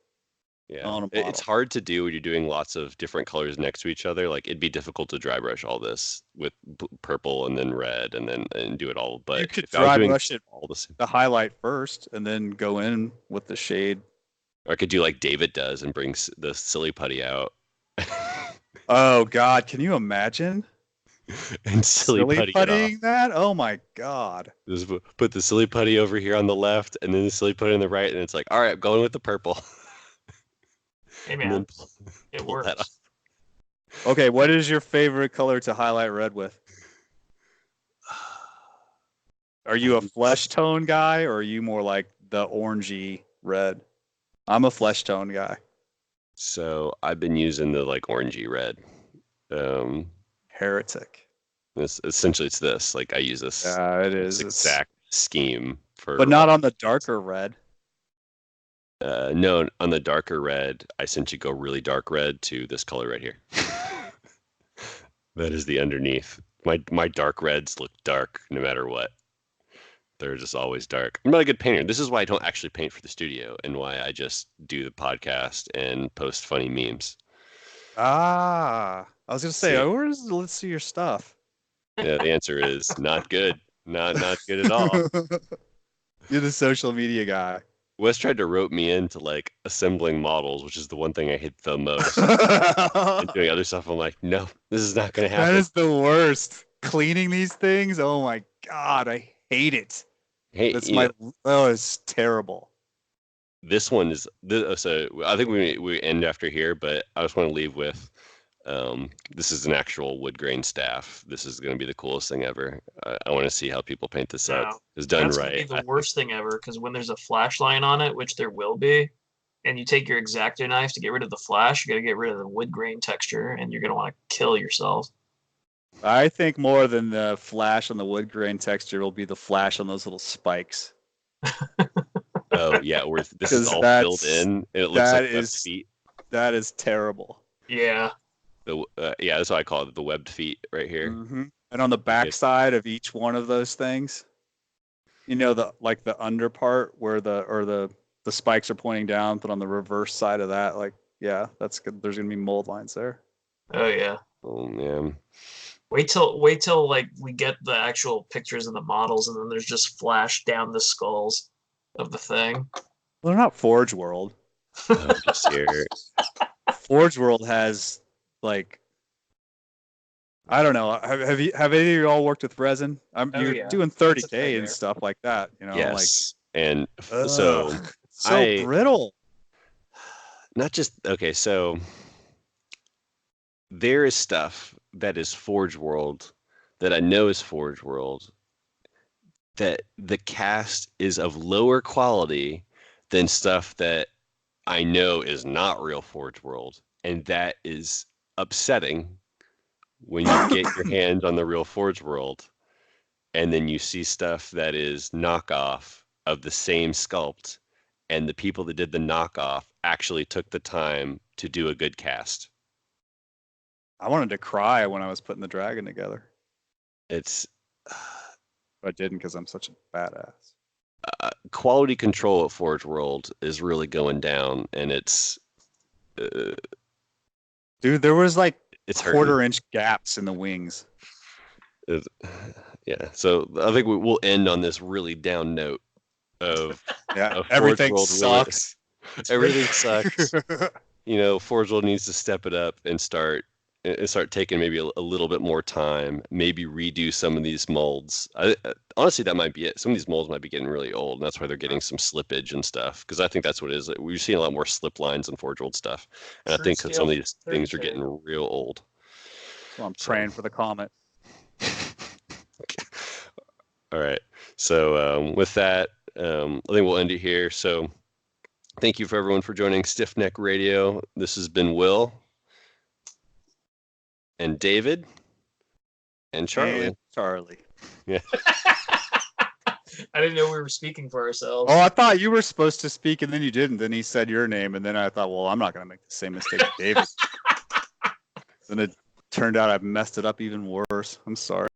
Yeah, it's hard to do when you're doing lots of different colors next to each other. Like it'd be difficult to dry brush all this with purple and then red and do it all. But you could if I was dry doing brush it all the same, the highlight first, and then go in with the shade. or I could do like David does and bring the silly putty out. Oh God, can you imagine? And silly puttying that? Oh my God! Just put the silly putty over here on the left, and then the silly putty on the right, and it's like, all right, I'm going with the purple. Hey man, it works. Okay, what is your favorite color to highlight red with? Are you a flesh tone guy, or are you more like the orangey red? I'm a flesh tone guy. So I've been using the like orangey red. Heretic. Essentially, it's this. Like I use this. Yeah, it is. Exact scheme for. But not on the darker red. No, on the darker red, I essentially go really dark red to this color right here. That is the underneath. My dark reds look dark no matter what. They're just always dark. I'm not a good painter. This is why I don't actually paint for the studio and why I just do the podcast and post funny memes. Ah, I was gonna say, let's see your stuff. Yeah, the answer is not good. Not good at all. You're the social media guy. Wes tried to rope me into like assembling models, which is the one thing I hate the most. And doing other stuff, I'm like, no, this is not going to happen. That is the worst. Cleaning these things, oh my God, I hate it. Hey, it's terrible. This one is so. I think we end after here, but I just want to leave with. This is an actual wood grain staff. This is going to be the coolest thing ever. I want to see how people paint this out. It's done that's right. That's going to be the worst thing ever, because when there's a flash line on it, which there will be, and you take your X-Acto knife to get rid of the flash, you got to get rid of the wood grain texture, and you're going to want to kill yourself. I think more than the flash on the wood grain texture will be the flash on those little spikes. Oh yeah, where this is all filled in. And it looks like webbed feet. That is terrible. Yeah. Yeah, that's what I call it, the webbed feet right here. Mm-hmm. And on the back side of each one of those things, you know, the under part where the spikes are pointing down, but on the reverse side of that, like, yeah, that's good. There's gonna be mold lines there. Oh yeah. Oh man. Wait till like we get the actual pictures of the models, and then there's just flash down the skulls of the thing. Well, they're not Forge World. Oh, just here. Forge World has like, I don't know. Have any of you all worked with resin? You're doing 30K and stuff like that. You know, yes. And so brittle. Not just okay. So there is stuff that is Forge World that I know is Forge World that the cast is of lower quality than stuff that I know is not real Forge World, and that is upsetting when you get your hands on the real Forge World and then you see stuff that is knockoff of the same sculpt, and the people that did the knockoff actually took the time to do a good cast. I wanted to cry when I was putting the dragon together. It's I didn't because I'm such a badass. Quality control at Forge World is really going down, and it's dude, there was like it's quarter-inch gaps in the wings. Yeah, so I think we'll end on this really down note of yeah, of everything sucks. Everything sucks. Forge World needs to step it up and start taking maybe a little bit more time, maybe redo some of these molds. Honestly, that might be it. Some of these molds might be getting really old, and that's why they're getting some slippage and stuff. Because I think that's what it is. We've seen a lot more slip lines in Forge World stuff, and I True think 'cause some of scale these things are 30K. getting real old. So I'm praying for the comet. All right. So with that, I think we'll end it here. So thank you for everyone for joining StiffNeck Radio. This has been Will and David and Charlie. And Charlie. Yeah. I didn't know we were speaking for ourselves. Oh, I thought you were supposed to speak and then you didn't. Then he said your name, and then I thought, well, I'm not going to make the same mistake as David. Then it turned out I've messed it up even worse. I'm sorry.